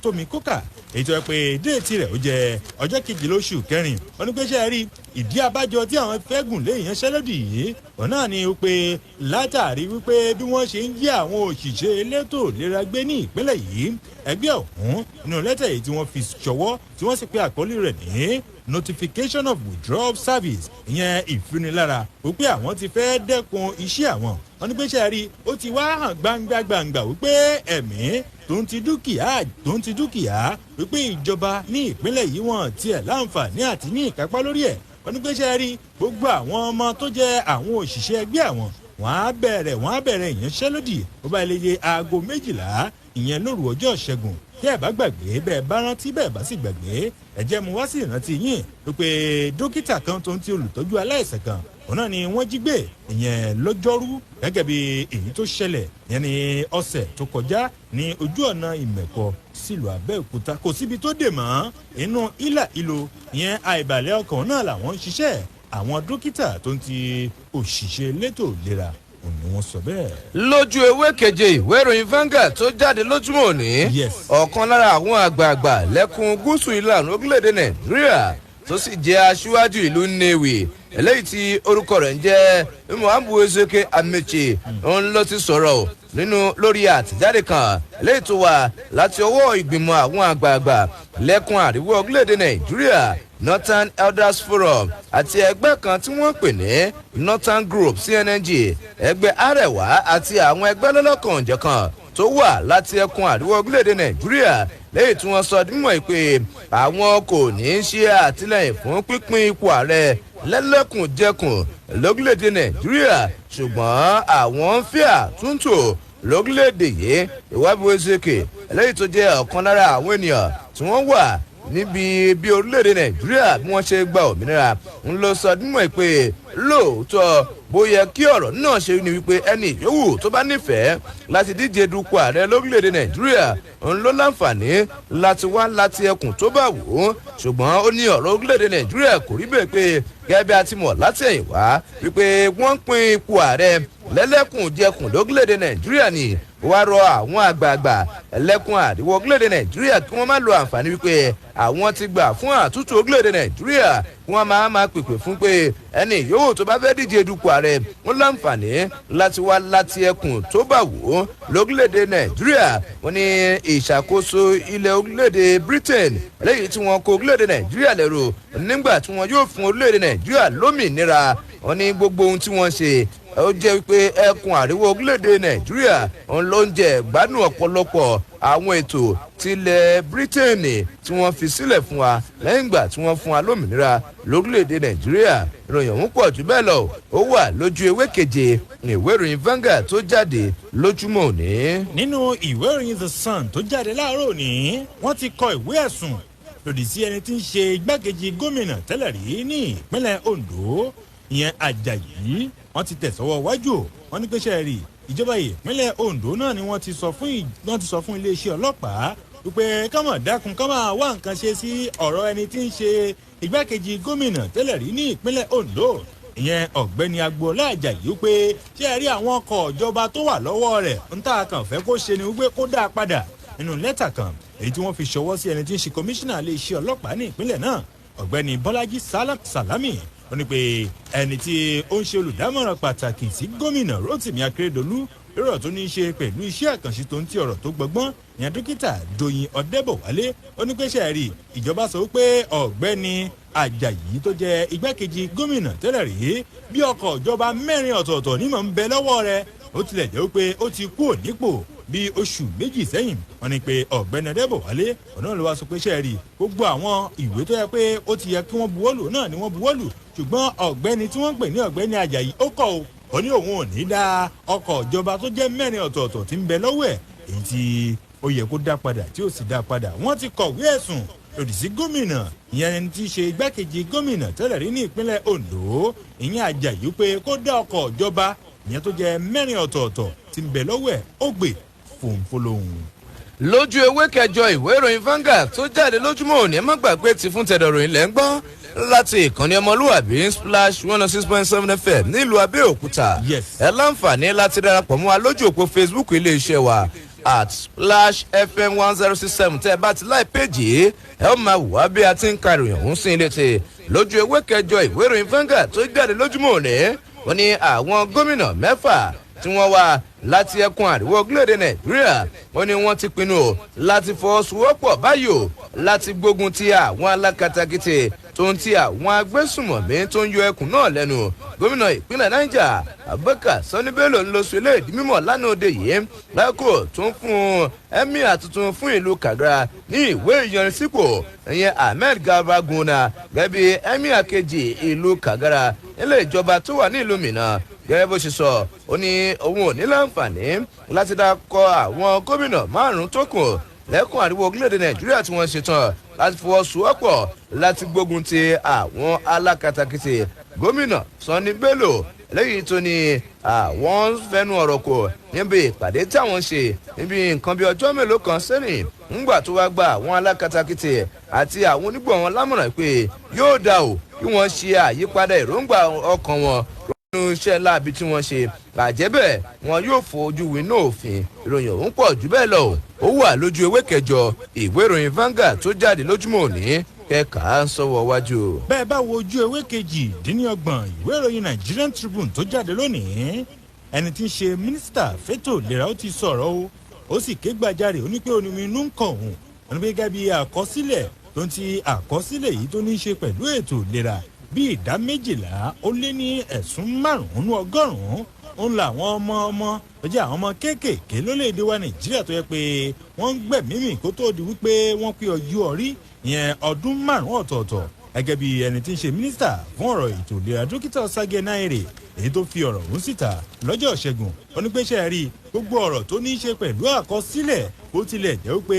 Tómi Kókà èyí tó yẹ pé déètì rẹ̀ ó jẹ́ ọjọ́ 2 oṣù kẹrin wọ́n ní pé ṣe rí ìdí abájọ tí àwọn fẹ́ gùn lé ìyanṣẹ́lódì yìí wọn náà ni wípé látàrí wípé bí wọ́n ṣe ń jí àwọn òṣìṣẹ́ elétò ìlera gbé ní ìpínlẹ̀ yìí ẹgbẹ́ ọ̀hún nínú lẹ́tà yìí tí wọ́n fi ṣọwọ́ tí wọ́n sì pe àkọlé rẹ̀ ní notification of withdrawal of service ìyẹn ìfinilára wípé àwọn ti fẹ́ dẹ́kun iṣẹ́ àwọn wọn ní pé ṣe rí ó ti wá hàn gbangba wípé ẹ̀mí tó ń ti dúkìá wípé ìjọba ní ìpínlẹ̀ yìí wọ́n tiẹ̀ láǹfààní àti ní ìkápá lórí ẹ̀ wọ́n ní pé ṣe rí gbogbo àwọn ọmọ tó jẹ́ àwọn òṣìṣẹ́ ẹgbẹ́ àwọn wọ́n á bẹ̀rẹ̀ ìyanṣẹ́lódì ó bá ilé yẹ aago 12 ìyẹn lóru ọjọ́ Ṣẹ́gun tí ẹ bá gbàgbé bẹ́ẹ̀ bá rántí bẹ́ẹ̀ bá sì gbàgbé ẹ jẹ́ mu wá sí ìrántí yín wípé dókítà kan tó ń ti olùtọ́jú aláìsàn kan òun náà ni wọ́n jí gbé ìyẹn lọ́jọ́rú gẹ́gẹ́ bí èyí tó ṣẹlẹ̀ ìyẹn ní ọ̀sẹ̀ tó kọjá ní ojú ọ̀nà Ìmẹ̀kọ sílùú Abẹ́òkúta kò síbi tó dè mọ́ inú ìlò ìyẹn àìbàlẹ̀ ọkàn náà làwọn ń ṣiṣẹ́ àwọn dókítà tó ń ti òṣìṣẹ́ elétò ìlera ni wọ́n sọ bẹ́ẹ̀. lójú ewé keje ìwé ìròyìn Vanguard tó jáde lójúmọ́ òní ọ̀kan lára àwọn àgbààgbà lẹ́kùn gúúsù ìlànà orílẹ̀-èdè Nàìjíríà tó sì jẹ́ aṣíwájú ìlú Nnewi eléyìí tí orúkọ rẹ̀ ń jẹ́ Muhammadu Ezeke Amechi òun ló ti sọ̀rọ̀ nínú lórí àtẹ̀jáde kan eléyìí tó wà láti ọwọ́ ìgbìmọ̀ àwọn àgbààgbà lẹ́kùn àríwá orílẹ̀-èdè Nàìjíríà Northern Elders Forum àti ẹgbẹ́ kan tí wọ́n pè ní Northern Group CNNG ẹgbẹ́ Arẹwà àti àwọn ẹgbẹ́ lọ́lọ́kan-ò-jọ̀kan tó wà láti ẹkùn àríwá orílẹ̀-èdè Nàìjíríà lẹ́yìn tí wọ́n sọ dímọ̀ pé àwọn kò ní í ṣe àtìlẹ́yìn fún pínpín ipò ààrẹ lẹ́lẹ́kùnjẹkùn lórílẹ̀-èdè Nàìjíríà ṣùgbọ́n àwọn ń fẹ́ àtúntò lórílẹ̀‐èdè yìí ìwábi wezeke eléyìí tó jẹ́ ọ̀kan lára àwọn ènìyàn tí wọ́n wà níbi bí orílẹ̀‐èdè nàìjíríà bí wọ́n ṣe gba òmìnira ń lọ sọ dímọ̀ pé lóòótọ́ bóyá kí ọ̀rọ̀ náà ṣe ni wípé ẹni yòówù tó bá nífẹ̀ẹ́ láti díje dupò ààrẹ lórílẹ̀‐èdè nàìjíríà ń ló láǹfààní láti wá láti ẹkùn tó bá wù ú ṣùgbọ́n ó ní ọ̀rọ̀ orílẹ̀‐èdè nàìjíríà kò rí bẹ́ẹ̀ pé gẹ́gẹ́ bí a ti mọ̀ látẹ̀yìnwá wípé wọ́n ń pín ipò ààrẹ lẹ́lẹ́kùn jẹkùn lórílẹ̀‐èdè nàìjíríà ni wá rọ àwọn àgbààgbà ẹlẹ́kùn àríwọ̀ orílẹ̀‐èdè nàìjíríà kí wọ́n má lo àǹfààní wípé àwọn ti gbà fún àtúntò orílẹ̀‐èdè nàìjíríà kí wọ́n máa pèpè fún pé ẹni yòówù tó bá fẹ́ díje dupò ààrẹ wọn láǹfààní láti wá láti ẹkùn tó bá wù ú lórílẹ̀‐èdè nàìjíríà wọn ní ìṣàkóso ilẹ̀ orílẹ̀‐èdè britain lẹ́yìn tí wọ́n kó orílẹ̀‐èdè nàìjíríà lẹ́rù nígbà tí wọ́n yóò fún orílẹ̀‐èdè nàìjíríà lómìnira wọn ní gbogbo ohun tí wọ́n ṣe ó jẹ́ wípé ẹkùn àríwá orílẹ̀‐èdè nàìjíríà òun ló ń jẹ gbádùn ọ̀pọ̀lọpọ̀ àwọn ètò tilẹ̀ bírítéènì tí wọ́n fi sílẹ̀ fún wa lẹ́yìn ìgbà tí wọ́n fún wa lómìnira lórílẹ̀‐èdè nàìjíríà ìròyìn ọ̀hún pọ̀ jù bẹ́ẹ̀ lọ ó wà lójú ewé keje ìwé ìròyìn Vanguard tó jáde lójúmọ́ òní. nínú ìwé ìròyìn The Sun tó jáde láàárọ̀ òní wọ́n ti kọ ìwé ẹ̀sùn lòdì sí ẹni tí ń ṣe igbákejì gómìnà tẹ́lẹ̀ rí ní ìpínlẹ̀ Ondo ìyẹn Àjàyí wọ́n ti tẹ̀sọ́wọ́ wájú wọ́n ní pẹ́sẹ́ rí ìjọba ìpínlẹ̀ Ondo náà ni wọ́n ti sọ fún iléeṣẹ́ ọlọ́pàá wípé kámọ̀ dákun kámọ̀ wá nǹkan ṣe sí ọ̀rọ̀ ẹni tí ń ṣe igbákejì gómìnà tẹ́lẹ̀ rí ní ìpínlẹ̀ Ondo ìyẹn ọ̀gbẹ́ni Agboola Àjàyí wípé ṣé ẹ rí àwọn ọkọ̀ ìjọba tó wà lọ́wọ́ rẹ̀ ń tà kàn fẹ́ kó ṣe ni wípé kó dáa padà nínú lẹ́tà kan èyí tí wọ́n fi ṣọwọ́ sí ẹni tí ń ṣe kọmíṣánná iléeṣẹ́ ọlọ́pàá ní ìpínlẹ̀ náà ọ̀gbẹ́ni Bọ́lájí Sàlámì ó ní pé ẹni tí ó ń ṣe olùdámọ̀ràn pàtàkì sí gómìnà Rotimi Akeredolu lọ́rọ̀ tó ní í ṣe pẹ̀lú iṣẹ́ àkànṣe tó ń ti ọ̀rọ̀ tó gbọgbọ́n ìyẹn dókítà Doyin Ọdẹ́bọ̀wálé ó ní pé ṣe rí ìjọba sọ pé ọ̀gbẹ́ni Àjàyí tó jẹ́ igbákejì gómìnà tẹ́lẹ̀ rí bí ọkọ̀ ìjọba mẹ́rin ọ̀tọ̀ọ̀tọ̀ ní mọ̀ ń bẹ lọ́wọ́ rẹ̀ ó tilẹ̀ jẹ́ pé ó ti kú nípò bí oṣù méjì sẹ́yìn wọ́n ní pé ọ̀gbẹ́ni Ọdẹ́bọ̀wálé ọ̀nà ló wá sọ pé ṣe rí gbogbo àwọn ìwé tó yẹ pé ó ti yẹ kí wọ́n buwọ́lù náà ni wọ́n buwọ́lù ṣùgbọ́n ọ̀gbẹ́ni tí wọ́n ń pè ní ọ̀gbẹ́ni Àjàyí ó kọ̀ ó ní òun ò ní dá ọkọ̀ ìjọba tó jẹ́ mẹ́rin ọ̀tọ̀ọ̀tọ̀ tí ń bẹ lọ́wọ́ ẹ̀ èyí tí ó yẹ kó dá padà tí ó sì dá padà wọ́n ti kọ̀wé ẹ̀sùn lòdì sí gómìnà ìyẹn ẹni tí í ṣe igbákejì gómìnà tẹ́lẹ̀ rí ní ìpínlẹ̀ Ondo ìyẹn Àjàyí pé kó dá ọkọ̀ ìjọba ìyẹn tó jẹ́ mẹ́rin ọ̀tọ̀ọ̀tọ̀ tí ń bẹ lọ́wọ́ ẹ̀ ó gbé fòǹfòlòhùn. lójú ewé kẹjọ ìwé ìròyìn Vanguard tó jáde lójúmọ́ òní ẹ má gbàgbé ti fún tẹ̀dọ̀ròyìn lẹ́ ń gbọ́ láti ìkànnì ọmọlúwàbí Splash 106.7 FM nílùú Abẹ́òkúta ẹ láǹfààní láti darapọ̀ mọ́ wa lójú òpó Facebook iléeṣẹ́ wa @Splash FM 1067 tẹ́ ẹ bá ti láì péjì ẹ ó máa wà bí a ti ń ka ìròyìn ọ̀hún sí ilé tè lójú ewé kẹjọ ìwé ìròyìn Vanguard tó jáde lójúmọ́ òní wọ́n ní àwọn gómìnà mẹ́fà tí wọ́n wá láti ẹkùn àríwá orílẹ̀-èdè nàìjíríà wọ́n ní wọ́n ti pinnu láti fọwọ́sowọ́pọ̀ báyò láti gbógun ti àwọn alákatakítí tó ń ti àwọn agbésùmọ̀mí tó ń yọ ẹkùn náà lẹ́nu gómìnà ìpínlẹ̀ niger abubakar sani bello ń lọ sí ilé ìdí mímọ̀ lánàá òde yìí lákò tó ń fún emir tuntun fún ìlú kagara ní ìwé ìyanisípò ìyẹn ahmed garba guna gẹ́gẹ́ bí emir kejì ìlú kagara ilé ìjọba tó wà ní ìlú mìíràn gẹ́gẹ́ bó ṣe sọ ó ní òun ò ní láǹfààní láti dákọ àwọn gómìnà márùn-ún tó kù lẹ́kùn àríwá orílẹ̀-èdè nàìjíríà tí wọ́n ṣetán láti fọwọ́sowọ́pọ̀ láti gbógun ti àwọn alákatakítí gómìnà sanni bello lẹ́yìn tó ní àwọn fẹnu ọ̀rọ̀ kò níbi ìpàdé tí àwọn ṣe níbi nǹkan bí ọjọ́ mélòó kan sẹ́yìn ńgbà tó wá gba àwọn alákatakítí àti àwọn onígbọ̀ wọn lámọ̀ràn pé yóò dà ó kí wọ́n ṣe àyípadà èròǹgbà ọkàn wọn nínú iṣẹ́ láabi tí wọ́n ṣe bàjẹ́ bẹ́ẹ̀ wọn yóò fojú winá òfin ìròyìn ọ̀hún pọ̀ jù bẹ́ẹ̀ lọ ó wà lójú ewé kẹjọ ìwé ìròyìn Vanguard tó jáde lójúmọ́ òní kẹ́ka ń sọ́wọ́ wájú. bẹ́ẹ̀ bá wo ojú ewé kejì dín ní ọgbọ̀n ìwé ìròyìn Nigerian Tribune tó jáde lónìí ẹni tí ń ṣe mínísítà fẹ́tò ìlera ó ti sọ̀rọ̀ ó sì ké gbàjarè ó ní pé onímọ̀-inú ń kàn òun wọn ní pé gẹ́gẹ́ bí àkọsílẹ̀ tó ń ti àkọsílẹ̀ yìí tó ní í ṣe pẹ̀lú ètò ìlera bí ìdá 12 ó lé ní ẹ̀sùn 5 ń la àwọn ọmọ tó jẹ́ àwọn ọmọ kéékèèké lórílẹ̀‐èdè wa nàìjíríà tó yẹ pé wọ́n ń gbẹ̀mí mì kó tó di wípé wọ́n pé ọjọ́ orí ìyẹn ọdún 5 ọ̀tọ̀ọ̀tọ̀ gẹ́gẹ́ bí ẹni tí ń ṣe mínísítà fún ọ̀rọ̀ ètò ìlera dókítà Sage Naire èyí tó fi ọ̀rọ̀ ọ̀hún síta lọ́jọ́ ṣẹ́gun onígbésẹ̀ rí gbogbo ọ̀rọ̀ tó ní í ṣe pẹ̀lú àkọsílẹ̀ ó tilẹ̀ jẹ́ pé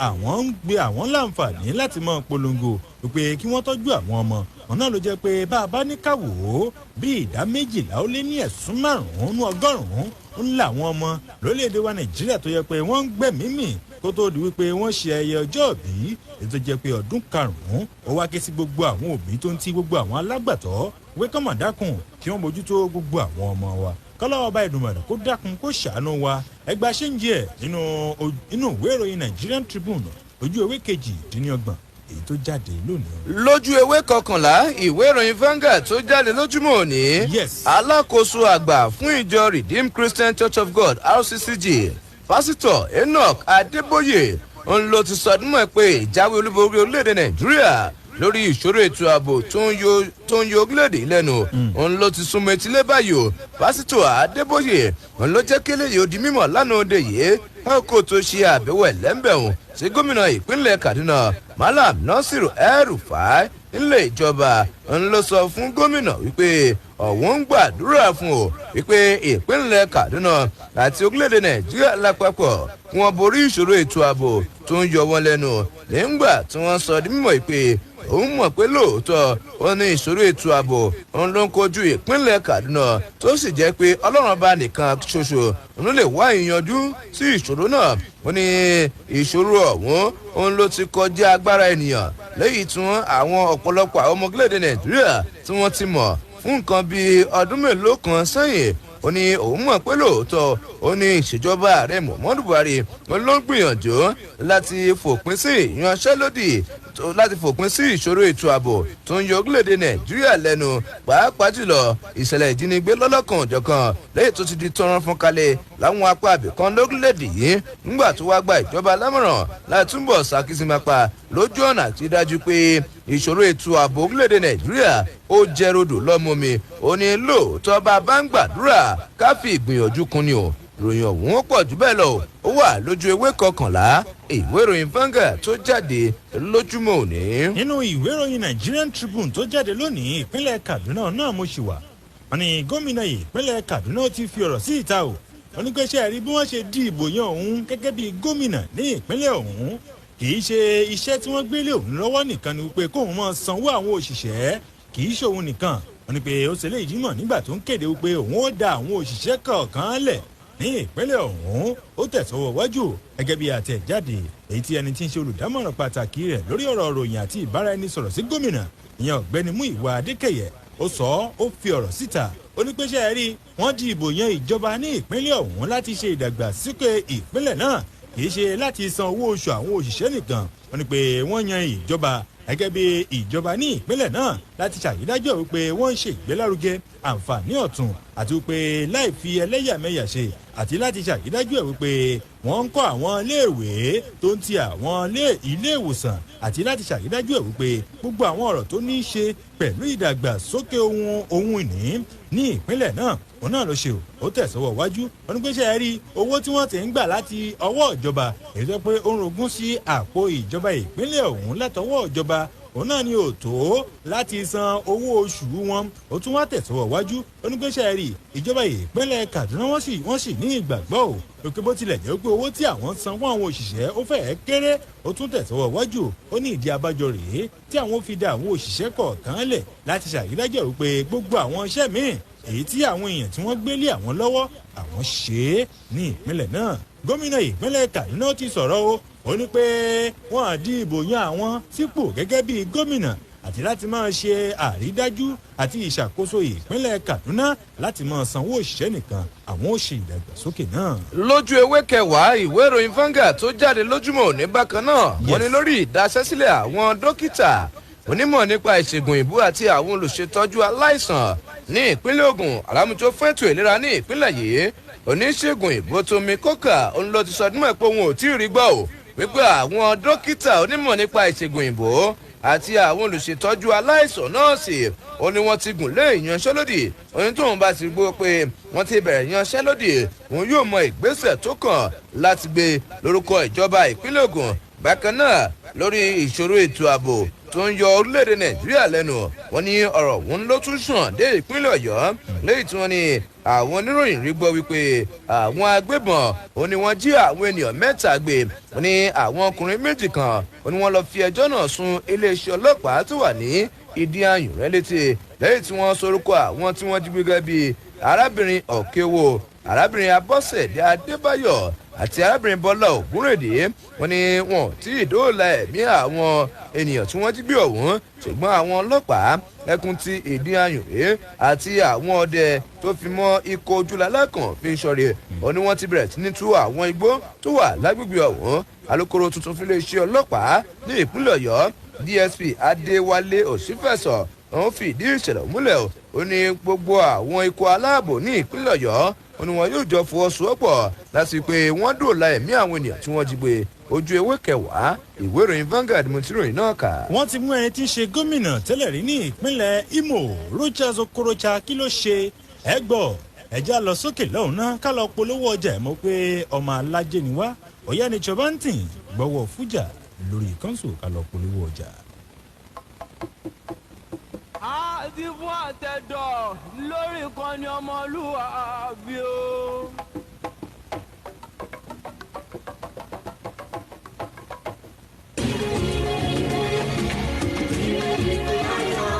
àwọn ń gbé àwọn láǹfààní láti mọ polongo wípé kí wọ́n tọ́jú àwọn ọmọ wọn náà ló jẹ́ pé bá a bá ní káwò ó bí ìdá 12.5 nínú ọgọ́rùn-ún ń la àwọn ọmọ lórílẹ̀‐èdè wa Nàìjíríà tó yẹ pé wọ́n ń gbẹ̀mí mì kó tó di wípé wọ́n ṣe ayẹyẹ ọjọ́ ìbí ètò jẹ́ pé ọdún karùn-ún ó wá ké sí gbogbo àwọn òbí tó ń ti gbogbo àwọn alágbàtọ́ wé kọ́mọ̀ dákun kí wọ́n mójútó gbogbo àwọn ọmọ wa kọ́lọ́wọ́ bá Èdùmàrè kó dákun kó ṣàánú wa ẹgbà ṣe ń jẹ́ nínú ìwé ìròyìn Nigerian Tribune ojú ewé 28 èyí tó jáde lónìí. lójú ewé 11 ìwé ìròyìn Vanguard tó jáde lójúmọ́ òní alákòóso àgbà fún ìjọ Redeemed Christian Church of God RCCG pásítọ̀ Enoch Adébóyè òun ló ti sọdúnmọ́ pé ìjáwé olúborí orílẹ̀-èdè Nàìjíríà lórí ìṣòro ètò ààbò tó ń yọ orílẹ̀-èdè lẹ́nu òun ló ti súnmọ́ etílé báyìí o pásítọ̀ Adébóyè òun ló jẹ́ kélé yìí ó di mímọ̀ lánàá òde yìí kó tó ṣe àbẹ̀wò ẹ̀lẹ́mbẹ̀hùn sí gómìnà ìpínlẹ̀ Kaduna Malam Nasiru El-Rufai nílé ìjọba òun ló sọ fún gómìnà wípé ọ̀wọ́n ń gbàdúrà fún o wípé ìpínlẹ̀ Kaduna àti orílẹ̀-èdè Nàìjíríà lápapọ̀ kí wọ́n borí ìṣòro ètò ààbò tó ń yọ wọ́n lẹ́nu nígbà tí wọ́n sọ di mímọ̀ pé òun mọ̀ pé lóòótọ́ ó ní ìṣòro ètò ààbò òun ló ń kojú ìpínlẹ̀ Kaduna tó sì jẹ́ pé Ọlọ́run bá nìkan ṣoṣo òun lè wá ìyanjú sí ìṣòro náà ó ní ìṣòro ọ̀hún òun ló ti kọjá agbára ènìyàn lẹ́yìn tí àwọn ọ̀pọ̀lọpọ̀ àwọn ọmọ orílẹ̀-èdè Nàìjíríà tí wọ́n ti mọ̀ fún nǹkan bíi ọdún mélòó kan sẹ́yìn ó ní òun mọ̀ pé lóòótọ́ ó ní ìṣèjọba ààrẹ Muhammadu Buhari ló ń gbìyànjú láti fòpin sí ìyanṣẹ́lódì láti fòpin sí ìṣòro ètò ààbò tó ń yọ orílẹ̀-èdè Nàìjíríà lẹ́nu pàápàá jùlọ ìṣẹ̀lẹ̀ ìjínigbé lọ́lọ́kan òjọ̀kan lẹ́yìn tó ti di tọrọ fún kalẹ̀ láwọn apá àbìkan lórílẹ̀-èdè yìí nígbà tó wá gba ìjọba lámọ̀ràn láti túbọ̀ ṣàkíyèsímapá lójú ọ̀nà àti dájú pé ìṣòro ètò ààbò orílẹ̀-èdè Nàìjíríà ó jẹ́ rodò lọ́mọmi ó ní lóòótọ́ bá a bá ń gbàdúrà ká fi ìgbìyànjú kún ni o ìròyìn ọ̀hún ó pọ̀ jù bẹ́ẹ̀ lọ ó wà lójú ewé 11 ìwé ìròyìn Vanguard tó jáde lójúmọ́ òní. nínú ìwé ìròyìn Nigerian Tribune tó jáde lónìí ìpínlẹ̀ Kaduna náà mo ṣì wà wọn ni gómìnà ìpínlẹ̀ Kaduna ti fi ọ̀rọ̀ sí ìta o wọn ní pé ṣe rí bí wọ́n ṣe dí ìbò yan òun gẹ́gẹ́ bí gómìnà ní ìpínlẹ̀ ọ̀hún kì í ṣe iṣẹ́ tí wọ́n gbélé òun lọ́wọ́ nìkan ni wípé kóun máa sanwó àwọn òṣìṣẹ́ kì í ṣòun nìkan wọn ni pé ó ṣe lè dímọ̀ nígbà tó ń kéde wípé òun ó da àwọn òṣìṣẹ́ kọ̀ọ̀kan lẹ̀ ní ìpínlẹ̀ ọ̀hún ó tẹ̀sọ́wọ́ wájú gẹ́gẹ́ bí àtẹ̀jáde èyí tí ẹni tí ń ṣe olùdámọ̀ràn pàtàkì rẹ̀ lórí ọ̀rọ̀ ròyìn àti ìbáraẹnisọ̀rọ̀ sí gómìnà ìyẹn ọ̀gbẹ́ni Múyìwá Adékẹ̀yẹ ó sọ ó fi ọ̀rọ̀ síta ó ní pé ṣe rí wọ́n di ìbò yan ìjọba ní ìpínlẹ̀ ọ̀hún láti ṣe ìdàgbàsókè ìpínlẹ̀ náà kì í ṣe láti san owó oṣù àwọn òṣìṣẹ́ nìkan ó ní pé wọ́n yan ìjọba gẹ́gẹ́ bí ìjọba ní ìpínlẹ̀ náà láti ṣàyídájọ́ wípé wọ́n ń ṣe ìgbélárugẹ àǹfààní ọ̀tun àti wípé láì fi ẹlẹ́yàmẹ̀yà ṣe àti láti ṣàyídájọ́ ẹ̀ wípé wọ́n ń kọ́ àwọn iléèwé tó ń ti àwọn ilé ìwòsàn àti láti ṣàyídájọ́ ẹ̀ wípé gbogbo àwọn ọ̀rọ̀ tó ní í ṣe pẹ̀lú ìdàgbàsókè ohun ìní ní ìpínlẹ̀ náà òun náà ló ṣe ó tẹ̀sọ́wọ́ wájú onígbésẹ̀ rí owó tí wọ́n ti ń gbà láti ọwọ́ ìjọba èyí tó pé ó ń rogún sí àpò ìjọba ìpínlẹ̀ ọ̀hún látọwọ́ ìjọba òun náà ni ò tó láti san owó oṣù wọn ó tún wá tẹ̀sọ́wọ́ wájú onígbésẹ̀ rí ìjọba ìpínlẹ̀ Kaduna wọ́n sì ní ìgbàgbọ́ ò lókè bó tilẹ̀ jẹ́ pé owó tí àwọn san fún àwọn òṣìṣẹ́ ó fẹ́ẹ́ kéré ó tún tẹ̀sọ́wọ́ wájú ó ní ìdí abájọ rèé tí àwọn fi dá àwọn òṣìṣẹ́ kọ̀ọ̀kan lẹ̀ láti ṣàyídájọ́ wípé gbogbo àwọn iṣẹ́ míì èyí tí àwọn èèyàn tí wọ́n gbélé àwọn lọ́wọ́ àwọn ṣe é ní ìpínlẹ̀ náà gómìnà ìpínlẹ̀ Kaduna ti sọ̀rọ̀ o ó ní pé wọ́n á dí ìbò yan àwọn sípò gẹ́gẹ́ bí gómìnà àti láti máa ṣe àrídájú àti ìṣàkóso ìpínlẹ̀ Kaduna láti máa sanwó òṣìṣẹ́ nìkan àwọn ò ṣe ìdàgbàsókè náà. lójú ewé 10 ìwé ìròyìn Vanguard tó jáde lójúmọ́ òní bákan náà wọ́n ní lórí ìdaṣẹ́sílẹ̀ àwọn dókítà onímọ̀ nípa ìṣègùn ìbú àti àwọn olùṣètọ́jú aláìsàn ní ìpínlẹ̀ Ògùn alámùjọ fún ètò ìlera ní ìpínlẹ̀ yìí oníṣègùn ìbú Tómi Kókà òun ló ti sọdún mọ́ pé òun ò tí ì rí gbọ́ ò wípé àwọn dókítà onímọ̀ nípa ìṣègùn ìbú àti àwọn olùṣètọ́jú aláìsàn nọ́ọ̀sì ó ní wọ́n ti gùn lé ìyanṣẹ́lódì onítòun bá ti gbọ́ pé wọ́n ti bẹ̀rẹ̀ ìyanṣẹ́lódì òun yóò mọ ìgbésẹ̀ tó kàn láti gbé lórúkọ ìjọba ìpínlẹ̀ Ògùn bákan náà lórí ìṣòro ètò ààbò tó ń yọ orílẹ̀-èdè nàìjíríà lẹ́nu wọ́n ní ọ̀rọ̀ òun ló tún sàn dé ìpínlẹ̀ ọ̀yọ́ lẹ́yìn tí wọ́n ní àwọn oníròyìn rí gbọ́ wípé àwọn agbébọn ó ní wọ́n jí àwọn ènìyàn mẹ́ta gbé ó ní àwọn ọkùnrin méjì kan ó ní wọ́n lọ fi ẹjọ́ náà sun iléeṣẹ́ ọlọ́pàá tó wà ní ìdí ayùn rẹ̀ létí lẹ́yìn tí wọ́n sorúkọ àwọn tí wọ́n jí gbé gẹ́gẹ́ bíi arábìnrin ọ̀kẹ́wò arábìnrin abọ́sẹ̀dé adébáyọ̀ àti arábìnrin bọ́lá ògúnrèdè wọn ni wọn tí ìdóòlà ẹ̀mí àwọn ènìyàn tí wọ́n jí gbé ọ̀hún ṣùgbọ́n àwọn ọlọ́pàá ẹkùn ti ìdí ayùnrè àti àwọn ọdẹ tó fi mọ́ ikọ̀ ojúlalákàn fi ń ṣọ̀rẹ́ ọ ni wọ́n ti bẹ̀rẹ̀ sí ní tú àwọn igbó tó wà lágbègbè ọ̀hún alūkkóró tuntun fún iléeṣẹ́ ọlọ́pàá ní ìpínlẹ̀ ọ̀yọ́ dsp adéwálé òṣìfẹ̀sọ̀ òun fìdí ìṣẹ̀lẹ̀ múlẹ̀ ó ní gbogbo àwọn ikọ̀ aláàbò ní ìpínlẹ̀ ọ̀yọ́ ó ní wọn yóò jọ fọwọ́sowọ́pọ̀ láti pé wọ́n dòòlà ẹ̀mí àwọn ènìyàn tí wọ́n jí gbé ojú ewé kẹwàá ìwé ìròyìn Vanguard mo ti ròyìn náà kà. wọ́n ti mú ẹni tí í ṣe gómìnà tẹ́lẹ̀ rí ní ìpínlẹ̀ imo Rochas Okorocha kí ló ṣe ẹ gbọ́ ẹ̀já lọ sókè lọ́hùn náà ká lọ polówó ọjà ẹ̀ mọ́ pé ọmọ alájẹ ni wá ọ̀yá ni chọbántìn gbọ́wọ́ fújà lórí kọ́ńsù ká lọ polówó ọjà. àti fún àtẹ̀dọ̀ lórí ìkànnì ọmọlúwàbí o.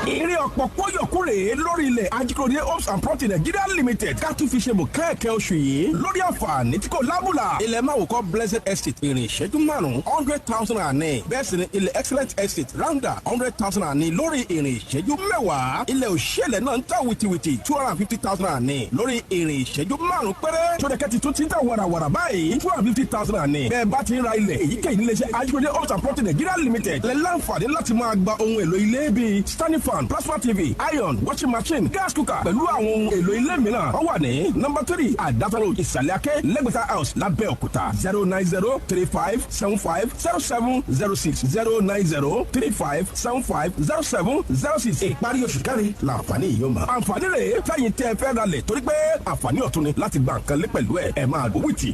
eré ọ̀pọ̀ kóyọ̀kúrè lórí ilẹ̀ ajíkòròdé homes and property Nigeria limited ká tún fi ṣe bò kẹ́ẹ̀kẹ́ oṣù yìí lórí àǹfààní tí kò lábùlà ilẹ̀ máwòkọ́ blessed estate ìrìn ìṣẹ́jú márùn-ún 100,000 àní bẹ́ẹ̀ sì ni ilẹ̀ excellent estate rounder 100,000 àní lórí ìrìn ìṣẹ́jú mẹ́wàá ilẹ̀ òṣèlè náà ń tà wìtìwìtì 250,000 àní lórí ìrìn ìṣẹ́jú márùn-ún péré sódẹ̀kẹ́tì tún ti ń tà wàràwàrà báyìí 250,000 àní bẹ́ẹ̀ bá ti ń ra ilẹ̀ èyíkéyìí níléeṣẹ́ ajíkòròdé homes and property Nigeria limited lẹ́ láǹfààní láti máa gba ohun èlò ilé bíi standing fan plasma tv iron washing machine gas cooker pẹ̀lú àwọn ohun èlò ilé mìíràn ó wà ní number 3 àdáta road ìsàlẹ̀ akẹ́ lẹ́gbẹ̀ta house lábẹ́òkúta 09035750706 09035750706 ìparí oṣù kẹrin làǹfààní yìí ó máa. àǹfààní rẹ̀ fẹ́yìn tẹ́ fẹ́ ra lẹ̀ torí pé àǹfààní ọ̀tun ni láti gba nǹkan lé pẹ̀lú ẹ̀ máa gbó wìtì.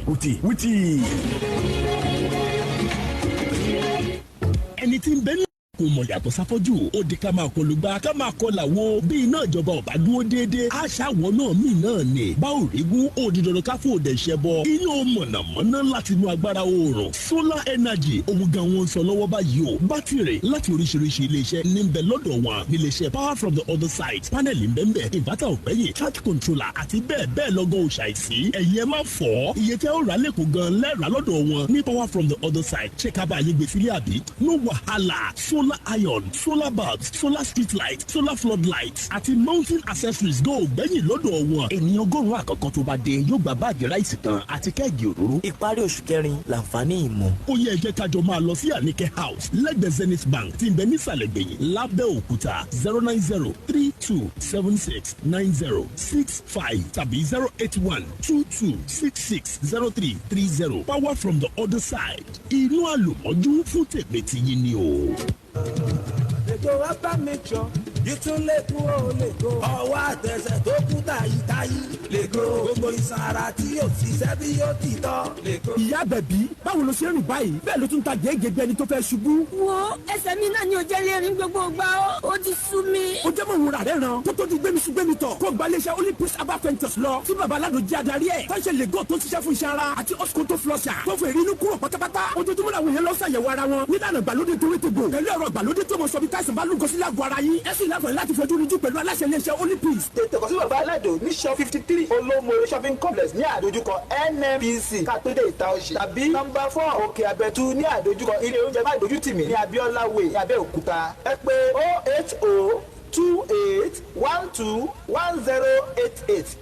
ẹni tí ń bẹ ní kò mọ̀ yàtọ̀ sáfọ́jú ó di ká máa kọlu gba ká máa kọlà wo bí iná ìjọba ọ̀bá dúró déédéé àṣàwọ̀ náà mí náà ni bá ò rí gún ó di dandan ká fún òde ṣẹ bọ iná mọ̀nàmọ́ná láti inú agbára oòrùn solar energy òun gan wọn sọ lọ́wọ́ báyìí o bátìrì láti oríṣiríṣi iléeṣẹ́ ní bẹ lọ́dọ̀ wọn níléeṣẹ́ power from the other side panel ńbẹ́ńbẹ́ inverter ọ̀gbẹ́yìn charge controller àti bẹ́ẹ̀ bẹ́ẹ̀ lọ́gọ́ òṣàìsí ẹ̀yẹ má fọ́ iye tẹ́ ó rà lẹ́kọ̀ọ́ gan lẹ́ẹ̀rà lọ́dọ̀ wọn ní power from the other side ṣé ká bá yé gbé sílé àbí no wàhálà solar iron solar bulbs solar street light solar floodlights àti mountain accessories go gbẹ̀yìn lọ́dọ̀ wọn. ènìyàn ọgọ́rùn-ún àkọ́kọ́ tó bá dé yóò gba báàgì ráìsì kan àti kẹ́ẹ̀gì òróró. ìparí oṣù kẹrin làǹfààní ìmọ̀. ó yẹ ẹjẹ́ kájọ máa lọ sí àníkẹ́ house lẹ́gbẹ̀ẹ́ zenith bank tí ń bẹ nísàlẹ̀ gbẹ̀yìn lábẹ́òkúta 09032769065 tàbí 08122660330 power from the other side inú àlùmọ́jú fún tèpè tiyín ni o. Lego Abba Nature, you tún lè kú ó Lego. Ọwọ́ àtẹsẹ̀ tó kú tàyítáyí. Lego gbogbo ìsara tí yóò ṣiṣẹ́ bí yóò ti tọ́. Lego. Ìyá bẹ̀bí báwo ló ṣe rìn báyìí? Bẹ́ẹ̀ ló tún ta gègé bí ẹni tó fẹ́ ṣubú. Wo ẹsẹ̀ mi náà ni ò jẹ́ lè rìn gbogbo ìgbà ó ti sú mi. Ó jẹ́ mọ̀ ìwúra rẹ̀ ràn. Tó tójú gbémi tọ̀. Kó gba iléeṣẹ́ Olympus Abba Ventures lọ. Tí bàbá aládùn jẹ́ adarí ẹ̀. Táṣe Lego tó ṣiṣẹ́ fún iṣẹ́ ara àti Oscoto Flusher. Tó fẹ́ rí inú kúrò pátápátá. Ojoojúmọ́ làwọn èèyàn lọ ṣàyẹ̀wò ara wọn. Nílànà ìgbàlódé torítegò. Pẹ̀lú ẹ̀rọ ìgbàlódé tó mọ̀ sọ bí káìsàn bá lúgọ sílẹ̀ àgọ́ ara yín. Ẹ sì láǹfààní láti fojú rinjú pẹ̀lú aláṣẹ iléeṣẹ́ Olympus. Tètè kọ sí bàbá aládùn ní shop 53 olómo shopping complex ní àdójúkọ NNPC Kátódé ìta ọ̀sẹ̀. Tàbí nọ́mbà 4 Òkè Àbẹ̀tú ní àdójúkọ ilé oúnjẹ má dojú tì mí ní Abiola Way ní Abẹ́òkúta. Ẹ pè 08028121088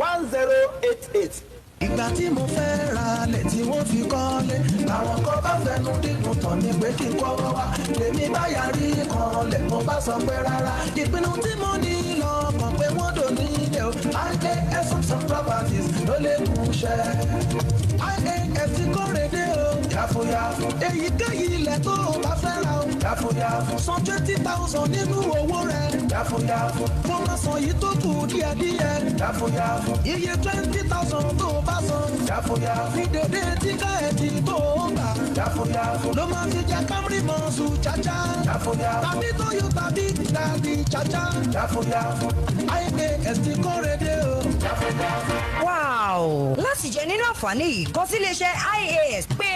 08028121088. ìgbà tí mo fẹ́ ra lẹ̀ tí wọ́n fi kọ́lé làwọn kan bá fẹnu dídùn tán ní pé kí n kọ́ wá lèmi bá yarí kan lẹ̀ mo bá sọ pé rárá ìpinnu tí mo ní lọ́kàn pé wọ́n dò ní ilé o IAS some properties ló lè mú ṣẹ IAS ti kórè dé o yàfòyàfò èyíkéyìí ilẹ̀ tó o bá fẹ́ ra o yàfùyàfù san 20,000 nínú owó rẹ̀ yàfùyàfù mo máa san yìí tó kù díẹ̀díẹ̀ yàfùyàfù iye 20,000 tó bá san yàfùyàfù ní dédé tíkẹ́ẹ̀tì tó gbà yàfùyàfù ló máa fi jẹ́ Camry mọ́ọ̀sù chacha yàfùyàfù tàbí Toyota big daddy chacha yàfùyàfù IAS ti kórede o yàfùyàfù. Wow! Láti jẹ nínú àǹfààní yìí kọ sí iléeṣẹ́ IAS pé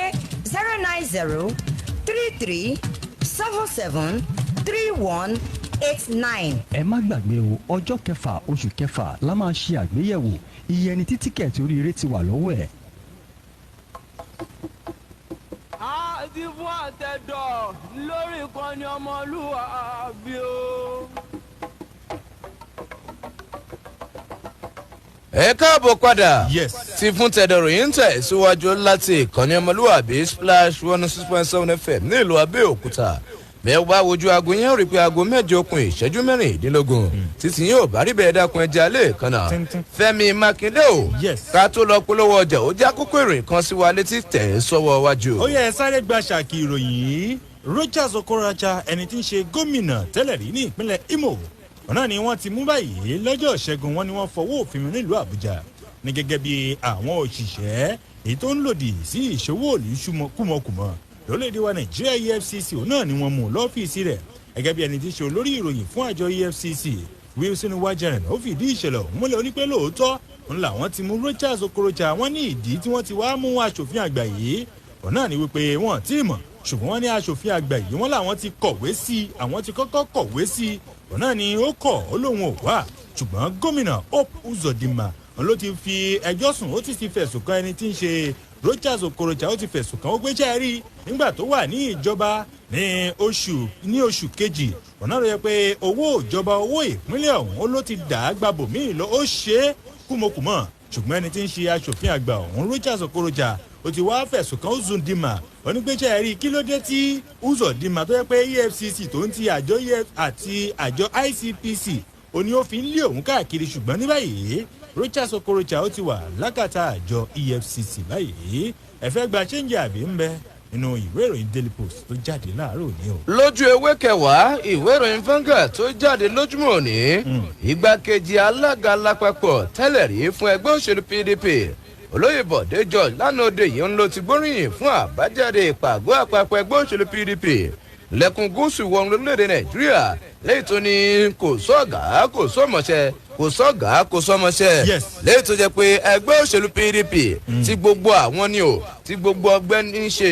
090-33-77-3189. ẹ má gbàgbé o ọjọ́ kẹfà oṣù kẹfà la máa ṣe àgbéyẹ̀wò iye ẹni tí tíkẹ́ẹ̀tì oríire ti wà lọ́wọ́ ẹ̀. àdìbò àtẹ̀dọ̀ lórí ìkànnì ọmọlúwàbí o. ẹ káàbọ̀ padà tí fún tẹ̀dọ̀rọ̀ yìí ń tẹ̀ síwájú láti ìkànnì ọmọlúwàbí Splash 106.7 FM ní ìlú Abẹ́òkúta bẹ́ẹ̀ bá wojú aago yẹn rí pé aago mẹ́jọ kún ìṣẹ́jú mẹ́rìndínlógún títí yóò bá rí bẹ́ẹ̀ dákun ẹja lè kan náà Fẹ́mi Mákindé o ká tó lọ polówó ọjà ó já kókó ìròyìn kan sí wa létí tẹ̀ sọ́wọ́ wájú. ó yẹ sáré gba ṣàkì ìròyìn yìí Rochas Okorocha ẹni tí ń ṣe gómìnà tẹ́lẹ̀ rí ní ìpínlẹ̀ Imo ọ̀nà ni wọ́n ti mú báyìí lọ́jọ́ ìṣẹ́gun wọn ni wọ́n fọwọ́ òfin mu nílùú Àbújá ní gẹ́gẹ́ bí àwọn òṣìṣẹ́ èyí tó ń lòdì sí ìṣòwò òlù kùmọ̀kùmọ̀ lórílẹ̀‐èdè wa Nàìjíríà EFCC náà ni wọ́n mú lọ́fíìsì rẹ̀ gẹ́gẹ́ bí ẹni tí ń ṣe olórí ìròyìn fún àjọ EFCC Wilson Wajaren ó fìdí ìṣẹ̀lẹ̀ ọ̀hún múlẹ̀ onípé lóòótọ́ ń làwọn ti mú Rochas Okorocha wọn ní ìdí tí wọ́n ti wá mú aṣòfin àgbà yìí ọ̀nà ni wípé wọ́n ti mọ̀ ṣùgbọ́n wọ́n ní aṣòfin àgbà yìí wọ́n làwọn ti kọ̀wé sí i àwọn ti kọ́kọ́ kọ̀wé sí i ọ̀nà ni ó kọ̀ ó lóun ò wá ṣùgbọ́n gómìnà Hope Uzodinma ló ti fi ẹjọ́ sùn ó ti fẹ̀sùn kan ẹni tí ń ṣe Rochas Okorocha ó ti fẹ̀sùn kan ó gbéṣẹ́ rí nígbà tó wà ní ìjọba ní oṣù kejì ọ̀nà ló yẹ pé owó ìjọba owó ìpínlẹ̀ ọ̀hún ló ti dà á gbàbò míì lọ ó ṣe é kúmọkùmọ̀ ṣùgbọ́n ẹni tí ń ṣe aṣòfin àgbà ọ̀hún Rochas Okorocha ó ti wá fẹ̀sùn kan Uzodinma onígbéṣẹ́ rí kí ló dé tí Uzodinma tó yẹ pé EFCC tó ń ti àjọ EF àti àjọ ICPC òní ó fi ń lé òun káàkiri ṣùgbọ́n ní báyìí Rochas Okorocha ó ti wà lákàtà àjọ EFCC báyìí ẹ fẹ́ gba ṣéǹjì àbí ń bẹ nínú ìwé ìròyìn Daily Post tó jáde láàárọ̀ òní o. lójú ewé kẹwàá ìwé ìròyìn Vanguard tó jáde lójúmọ́ òní igbákejì alága lápapọ̀ tẹ́lẹ̀ rí fún ẹgbẹ́ òṣèlú PDP olóyè Bọ̀dé George lánàá òde yìí ń lọ ti gbóríyìn fún àbájáde ìpàgọ́ àpapọ̀ ẹgbẹ́ òṣèlú PDP lẹ́kùn gúúsù ìwọ̀ oòrùn lórílẹ̀‐èdè Nàìjíríà lẹ́yìn tó ní kò sọ́ọ̀gá kò sọ́mọṣẹ́ kò sọ́ọ̀gá kò sọ́mọṣẹ́ lẹ́yìn tó jẹ́ pé ẹgbẹ́ òṣèlú PDP tí gbogbo àwọn ni o tí gbogbo ọgbẹ́ ń ṣe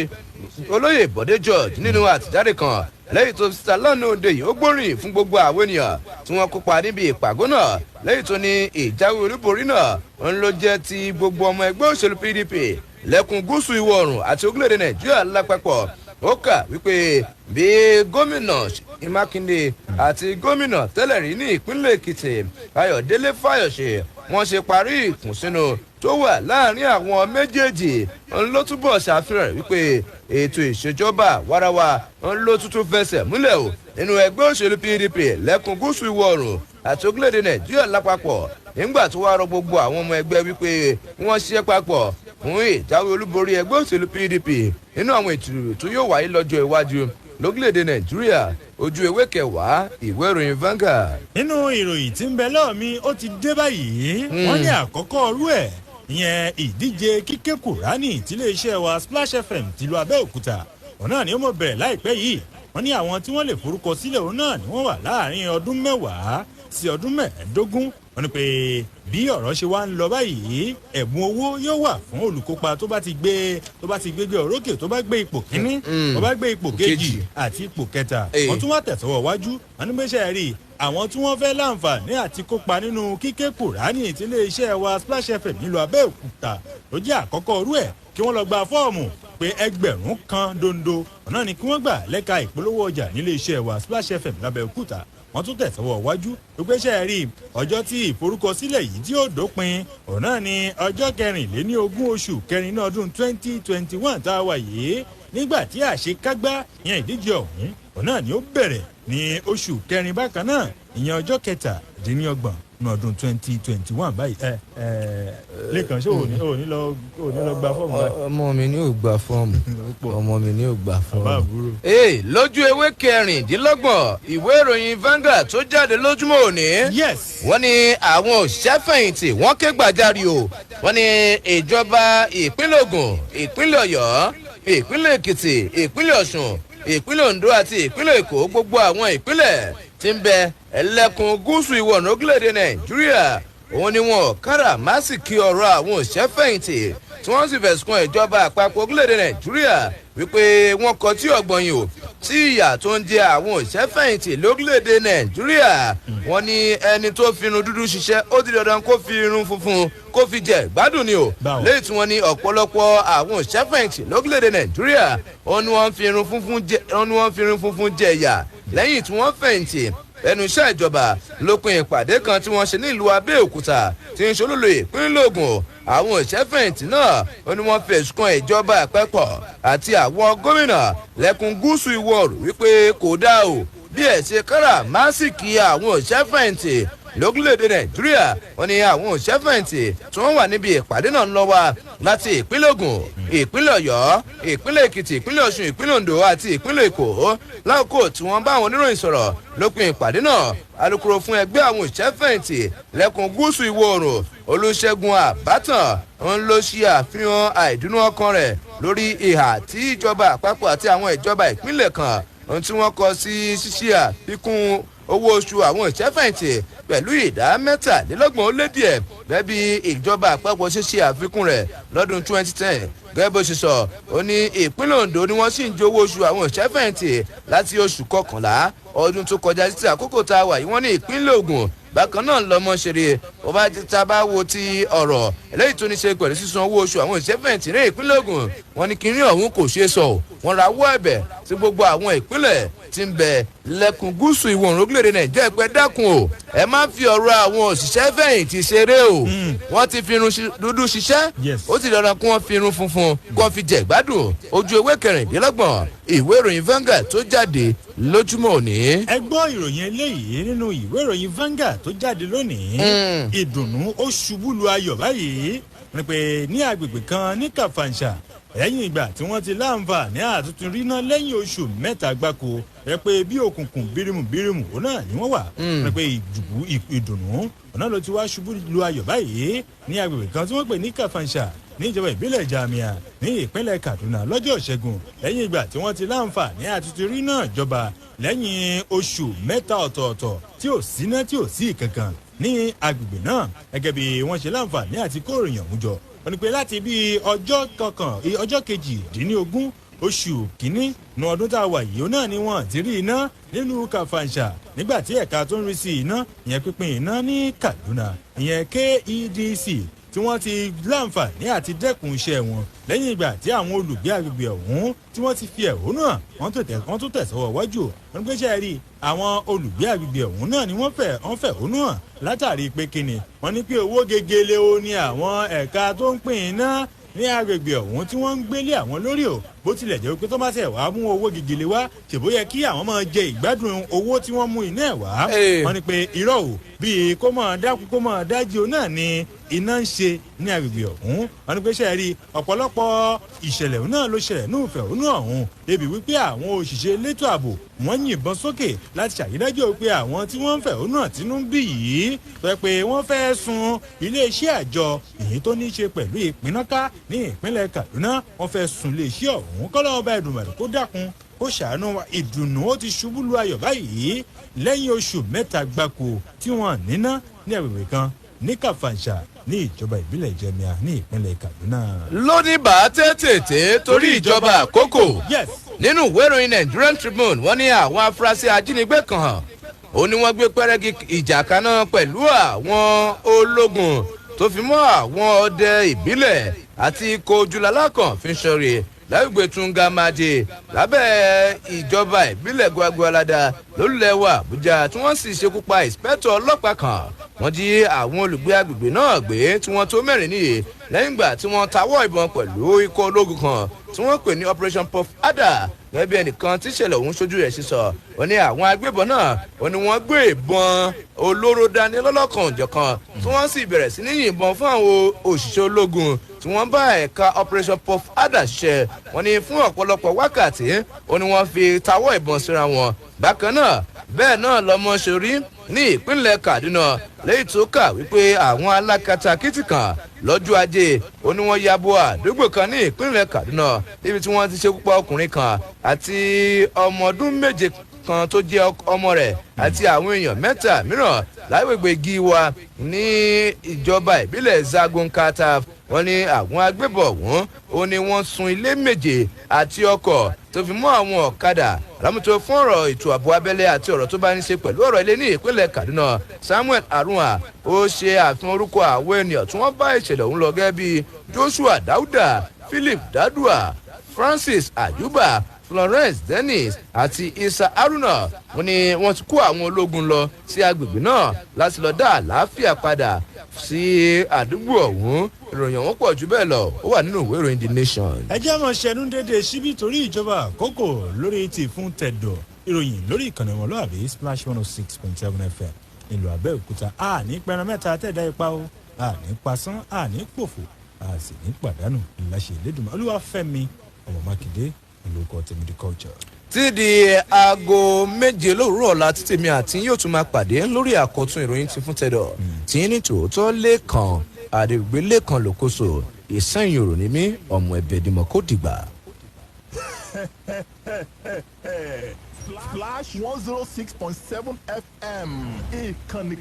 olóyè Bọ̀dé George nínú àtìjáde kan lẹ́yìn tó ti ta lánàá òde yìí ó gbóríyìn fún gbogbo àwọn ènìyàn tí wọ́n kópa níbi ìpàgọ́ náà lẹ́yìn tó ní ìjáwé olúborí náà ń ló jẹ́ ti gbogbo ọmọ ẹgbẹ́ òṣèlú PDP lẹ́kùn gúúsù ìwọ̀ oòrùn àti orílẹ̀-èdè Nàìjíríà lápapọ̀ ó kà wípé bí gómìnà Mákindé àti gómìnà tẹ́lẹ̀ rí ní ìpínlẹ̀ Èkìtì Ayọ̀délé Fáyọ̀ṣe wọ́n ṣe parí ìkùnsínú tó wà láàrin àwọn méjèèjì ń ló túbọ̀ ṣàfihàn wípé ètò ìṣèjọba warawa ń ló tuntun fẹsẹ̀ múlẹ̀ o nínú ẹgbẹ́ òṣèlú PDP lẹ́kùn gúúsù ìwọ̀ oòrùn àti orílẹ̀-èdè Nàìjíríà lápapọ̀ nígbà tó wá rọ gbogbo àwọn ọmọ ẹgbẹ́ wípé wọ́n ṣiṣẹ́ papọ̀ fún ìjáwé olúborí ẹgbẹ́ òṣèlú PDP nínú àwọn ètò tó yóò wáyé lọ́jọ́ iwájú lórílẹ̀‐èdè Nàìjíríà ojú ewé kẹwàá ìwé ìròyìn Vanguard. nínú ìròyìn tí ń bẹ lọ́ọ̀ mi ó ti dé báyìí wọ́n ní àkọ́kọ́ ọrú ẹ̀ ìyẹn ìdíje kíké Kùránì tíléeṣẹ́ wa Splash FM tìlú Abẹ́òkúta òun náà ni ó mọ̀ bẹ̀rẹ̀ láìpẹ́ yìí wọ́n ní àwọn tí wọ́n lè forúkọ sílẹ̀ òun náà ni wọ́n wà láàrin ọdún 10 sí ọdún 15 wọ́n ní pé bí ọ̀rọ̀ ṣe wá ń lọ báyìí ẹ̀bùn owó yóò wà fún olùkópa tó bá ti gbé orókè tó bá gbé ipò kínní tó bá gbé ipò kejì àti ipò kẹta wọ́n tún wá tẹ̀sọ́wọ́ wájú wọ́n ní bẹ́sẹ̀ rí àwọn tí wọ́n fẹ́ láǹfààní àti kópa nínú kíké Kùránì tí iléeṣẹ́ wa Splash FM nílùú Abẹ́òkúta ló jẹ́ àkọ́kọ́ orú ẹ̀ kí wọ́n lọ gba fọ́ọ̀mù pé 1000 kan dondo ọ̀nà ni kí wọ́n gbà lẹ́ka ìpolówó ọjà níléeṣẹ́ wa Splash FM lábẹ́òkúta wọ́n tún tẹ̀sọ́wọ́ wájú gbégbéṣẹ́ rí ọjọ́ tí ìforúkọsílẹ̀ yìí tí ó dópin òun náà ni ọjọ́ 24 oṣù kẹrin náà ọdún 2021 tá a wà yìí nígbà tí àṣekágbá ìyẹn ìdíje ọ̀hún òun náà ni ó bẹ̀rẹ̀ ní oṣù kẹrin bákan náà ìyẹn ọjọ́ 27 ní ọdún 2021 báyìí lẹ́kàn ṣé ò ní lọ gba fọ́ọ̀mù báyìí. ọmọ mi ni ò gba fọ́ọ̀mù ọmọ mi ni ò gba fọ́ọ̀mù. lójú ewé kẹrìndínlọ́gbọ̀n ìwé ìròyìn Vanguard tó jáde lójúmọ́ òní. wọ́n ní àwọn òṣìṣẹ́fẹ̀yìntì wọ́n ké gbàjarì o wọ́n ní ìjọba ìpínlẹ̀ Ògùn ìpínlẹ̀ Ọ̀yọ́ ìpínlẹ̀ Èkìtì ìpínlẹ̀ Ọ̀ṣun ìpínlẹ̀ Ondo àti ìpínlẹ̀ Èkó gbogbo àwọn ìpínlẹ̀ tí ń bẹ ẹlẹ́kùn gúúsù ìwọ̀ orílẹ̀-èdè Nàìjíríà òun ni wọn káràmásìkí ọ̀rọ̀ àwọn òṣìṣẹ́fẹ̀yìntì tí wọ́n sì fẹ̀sùn kan ìjọba àpapọ̀ orílẹ̀-èdè Nàìjíríà wípé wọ́n kọ tí ọ̀gbọ̀nyìn o tí ìyà tó ń jẹ àwọn òṣìṣẹ́fẹ̀yìntì lórílẹ̀-èdè Nàìjíríà wọ́n ní ẹni tó fi irun dúdú ṣiṣẹ́ ó ti dandan kó fi irun funfun kó fi jẹ gbádùn ni o lẹ́yìn tí wọ́n ní ọ̀pọ̀lọpọ̀ àwọn òṣìṣẹ́fẹ̀yìntì lórílẹ̀-èdè Nàìjíríà wọ́n ní wọ́n fi irun funfun jẹ ìyà lẹ́yìn tí wọ́n fẹ̀yìntì ẹnu iṣẹ́ ìjọba lópin ìpàdé kan tí wọ́n ṣe ní ìlú Abẹ́òkúta tí ń ṣolúlo ìpínlẹ̀ Ògùn àwọn òṣìṣẹ́fẹ̀yìntì náà wọ́n ní wọ́n fẹ̀sùn kan ìjọba àpapọ̀ àti àwọn gómìnà lẹ́kùn gúúsù ìwọ̀ oòrùn wípé kò dáa o bí ẹ̀ ṣe káràmásìkí àwọn òṣìṣẹ́fẹ̀yìntì lórílẹ̀‐èdè Nàìjíríà wọ́n ní àwọn òṣìṣẹ́fẹ̀yìntì tí wọ́n wà níbi ìpàdé náà ń lọ wá láti ìpínlẹ̀ Ògùn ìpínlẹ̀ Ọ̀yọ́ ìpínlẹ̀ Èkìtì ìpínlẹ̀ Ọ̀ṣun ìpínlẹ̀ Ondo àti ìpínlẹ̀ Èkó lákòókò tí wọ́n bá àwọn oníròyìn sọ̀rọ̀ lópin ìpàdé náà alukoro fún ẹgbẹ́ àwọn òṣìṣẹ́fẹ̀yìntì lẹ́kùn gúúsù ìwọ̀ oòrùn Olúṣẹ́gun Àbátàn ń lọ ṣe àfihàn àìdùnnú ọkàn rẹ̀ lórí ìhà tí ìjọba àpapọ̀ àti àwọn ìjọba ìpínlẹ̀ kan ohun tí wọ́n kọ sí ṣíṣe àfikún owó oṣù àwọn òṣìṣẹ́fẹ̀yìntì pẹ̀lú ìdá 23 ó lé díẹ̀ gẹ́gẹ́ bí ìjọba àpapọ̀ ṣe ṣe àfikún rẹ̀ lọ́dún 2010 gẹ́gẹ́ bó ṣe sọ ó ní ìpínlẹ̀ Ondo ni wọ́n sì ń jẹ owó oṣù àwọn òṣìṣẹ́fẹ̀yìntì láti oṣù kọkànlá ọdún tó kọjá títí àkókò tá a wà yìí wọ́n ní ìpínlẹ̀ Ògùn bákan náà lọmọ ṣeré ọba títa bá wo ti ọ̀rọ̀ eléyìí tó ní ṣe pẹ̀lú sísan owó oṣù àwọn òṣìṣẹ́fẹ̀yìntì ní ìpínlẹ̀ Ògùn wọ́n ní kínní ọ̀hún kò ṣeé sọ wọ́n rawọ́ ẹ̀bẹ̀ sí gbogbo àwọn ìpínlẹ̀ tí ń bẹ lẹ́kùn gúúsù ìwọ̀ oòrùn orílẹ̀-èdè Nàìjíríà pé dákun o ẹ má fi ọ̀rọ̀ àwọn òṣìṣẹ́fẹ̀yìntì ṣeré o wọ́n ti fi irun dúdú ṣiṣẹ́ ó ti dandan kí wọ́n fi irun funfun kó fi jẹ ìgbádùn ojú ewé kẹrìndínlọ́gbọ̀n ìwé ìròyìn Vanguard tó jáde lójúmọ́ òní. ẹ gbọ́ ìròyìn eléyìí nínú ìwé ìròyìn Vanguard tó jáde lónìí ìdùnnú ó ṣubú lu ayọ̀ báyìí ni pé ní agbègbè kan ní Kàfàǹṣà lẹ́yìn ìgbà tí wọ́n ti láǹfààní àtúntún ríná lẹ́yìn oṣù mẹ́ta gbáko ẹ pé bí òkùnkùn bírímù òun náà ni wọ́n wà ẹ pé ìdùnnú ọ̀nà ló ti wá ṣubú lu ayọ̀ báyìí ní agbègbè kan tí wọ́n pè ní Kàfàǹṣà ní ìjọba ìbílẹ̀ Jàmíà ní ìpínlẹ̀ Kaduna lọ́jọ́ Ìṣẹ́gun lẹ́yìn ìgbà tí wọ́n ti láǹfààní àtúntún ríná ìjọba lẹ́yìn oṣù mẹ́ta ọ̀tọ̀ọ̀tọ̀ tí ò síná tí ò sí ìkankan ní agbègbè náà gẹ́gẹ́ bí wọ́n ṣe láǹfààní àti kó ìròyìn ọ̀hún jọ wọ́n ní pé láti bí ọjọ́ kejìdínlógún oṣù kínní ní ọdún tá a wà yìí náà ni wọ́n ti rí iná nílùú Kàfàǹṣà nígbà tí ẹ̀ka tó ń rí sí iná ìyẹn pínpín iná ní Kaduna ìyẹn KEDC tí wọ́n ti láǹfààní àti dẹ́kun iṣẹ́ wọn lẹ́yìn ìgbà tí àwọn olùgbé agbègbè ọ̀hún tí wọ́n ti fi ẹ̀hónú hàn wọ́n tó tẹ̀sọ́wọ́ wájú wọn gbé ṣe rí àwọn olùgbé agbègbè ọ̀hún náà ni wọ́n fẹ̀hónú hàn látàrí pé kíni wọ́n ní pé owó gegele o ní àwọn ẹ̀ka tó ń pín iná ní agbègbè ọ̀hún tí wọ́n ń gbélé àwọn lórí o bó tilẹ̀ jẹ́ pé tó bá ṣe wàá mú owó gegele wá ṣèbó yẹ kí àwọn máa jẹ ìgbádùn owó tí wọ́n mú iná ẹ̀ wá wọ́n ní pé irọ́ o bíi kó máa dákú kó máa dájú o náà ni iná ń ṣe ní agbègbè ọ̀hún wọ́n ní pé ṣe rí ọ̀pọ̀lọpọ̀ ìṣẹ̀lẹ̀ náà ló ṣẹlẹ̀ ní ìfẹ̀hónú ọ̀hún débi wípé àwọn òṣìṣẹ́ elétò ààbò wọ́n yìnbọn sókè láti ṣàyídájọ́ pé àwọn tí wọ́n ń fẹ̀hónú hàn tínú ń bí yìí tó yẹ pé wọ́n fẹ́ sun iléeṣẹ́ àjọ èyí tó ní í ṣe pẹ̀lú ìpínnáká ní ìpínlẹ̀ Kaduna wọ́n fẹ́ sun iléeṣẹ́ ọ̀hún kọ́lọ́wọ́ bá Èdùmàrè kó dákun kó ṣàánú wa ìdùnnú ó ti ṣubú lu ayọ̀ báyìí lẹ́yìn oṣù mẹ́ta gbáko tí wọ́n níná ní agbègbè kan ní Kàfàǹṣà ní ìjọba ìbílẹ̀ Jàmíà ní ìpínlẹ̀ Kaduna. lónìí bá tètè torí ìjọba àkókò nínú ìwé ìròyìn Nigerian Tribune wọ́n ní àwọn afurasí ajínigbé kan hàn ó ní wọ́n gbé pẹ́rẹ́gì ìjà kaná pẹ̀lú àwọn ológun tó fi mọ́ àwọn ọdẹ ìbílẹ̀ àti ikọ̀ ojúlálá kan fi ń ṣọ̀rẹ́ lágbègbè Tungamade lábẹ́ ìjọba ìbílẹ̀ Gwagwalada lólùlẹ̀wà Àbújá tí wọ́n sì ṣekú pa ìǹspẹ́tọ̀ ọlọ́pàá kan wọ́n jí àwọn olùgbé agbègbè náà gbé tí wọ́n tó mẹ́rin níye lẹ́yìn ìgbà tí wọ́n tawọ́ ìbọn pẹ̀lú ikọ̀ ológun kan tí wọ́n pè ní Operation Puff Adder gẹ́gẹ́ bí ẹnìkan tí ìṣẹ̀lẹ̀ òun ṣojú rẹ̀ ṣe sọ ó ní àwọn agbébọn náà ó ní wọ́n gbé ìbọn olóró dání lọ́lọ́kan òjọ̀kan tí wọ́n sì bẹ̀rẹ̀ sí ní yìnbọn fún àwọn òṣìṣẹ́ ológun tí wọ́n bá ẹ̀ka operation puff ada ṣiṣẹ́ wọ́n ní fún ọ̀pọ̀lọpọ̀ wákàtí ó ní wọ́n fi tawọ́ ìbọn síra wọn bákan náà bẹ́ẹ̀ náà lọ́mọ ṣe rí ní ìpínlẹ̀ kaduna lẹ́yìn tó kà wípé àwọn alákatakítí kan lọ́jọ́ ajé ó ní wọ́n yabo àdúgbò kan ní ìpínlẹ̀ kaduna níbi tí wọ́n ti ṣekú pa ọkùnrin kan àti ọmọ ọdún méje kan tó jẹ́ ọmọ rẹ̀ àti àwọn èèyàn mẹ́ta mìíràn lágbègbè giwa ní ìjọba ìbílẹ̀ zagonkata wọ́n ní àwọn agbébọn ọ̀hún ó ní wọ́n sun ilé méje àti ọkọ̀ tó fi mọ́ àwọn ọ̀kadà lámùtò fún ọ̀rọ̀ ètò ààbò abẹ́lé àti ọ̀rọ̀ tó bá ní ṣe pẹ̀lú ọ̀rọ̀ ilé ní ìpínlẹ̀ kaduna samuel aruna ó ṣe àfihàn orúkọ àwọn ènìyàn tí wọ́n bá ìṣẹ̀lẹ̀ ọ̀hún lọ gẹ́gẹ́ bí joshua dauda philip dadua francis ayuba florence dennis àti isa haruna wọn ni wọn ti kó àwọn ológun lọ sí agbègbè náà láti lọ dá àlàáfíà padà sí àdúgbò ọ̀hún ìròyìn ọ̀hún pọ̀ jù bẹ́ẹ̀ lọ ó wà nínú ìwé ìròyìn the nation. ẹ jẹ́ mọ̀ ṣẹ́nu dédé síbí torí ìjọba àkókò lórí ti fún tẹ̀dọ̀ ìròyìn lórí ìkànnì ọmọlúwàbí splash 106.7 fm ìlú abẹ́òkúta a ní pẹran mẹ́ta tẹ̀dá ipa o a ní pasán a ní pòfò a sì ní pàdánù ìlàṣẹ ìlédùnmọ́ olúwàfẹ́mi ọmọ mákindé ìlú ọkọ̀ tèmídìí culture. tí di aago méje lówùúrọ̀ ọ̀la títí mi àti yóò tún máa pàdé lórí àkọ́tún ìròyìn ti fún tẹ̀dọ̀ tí ní tòótọ́ lẹ́ẹ̀kan àdègbè lẹ́ẹ̀kan lòkóso ìsẹ́yìn òrò ní mí ọmọ ẹ̀bẹ̀ dìmọ̀ kó dìgbà. Splash 106.7 FM ìkànnì.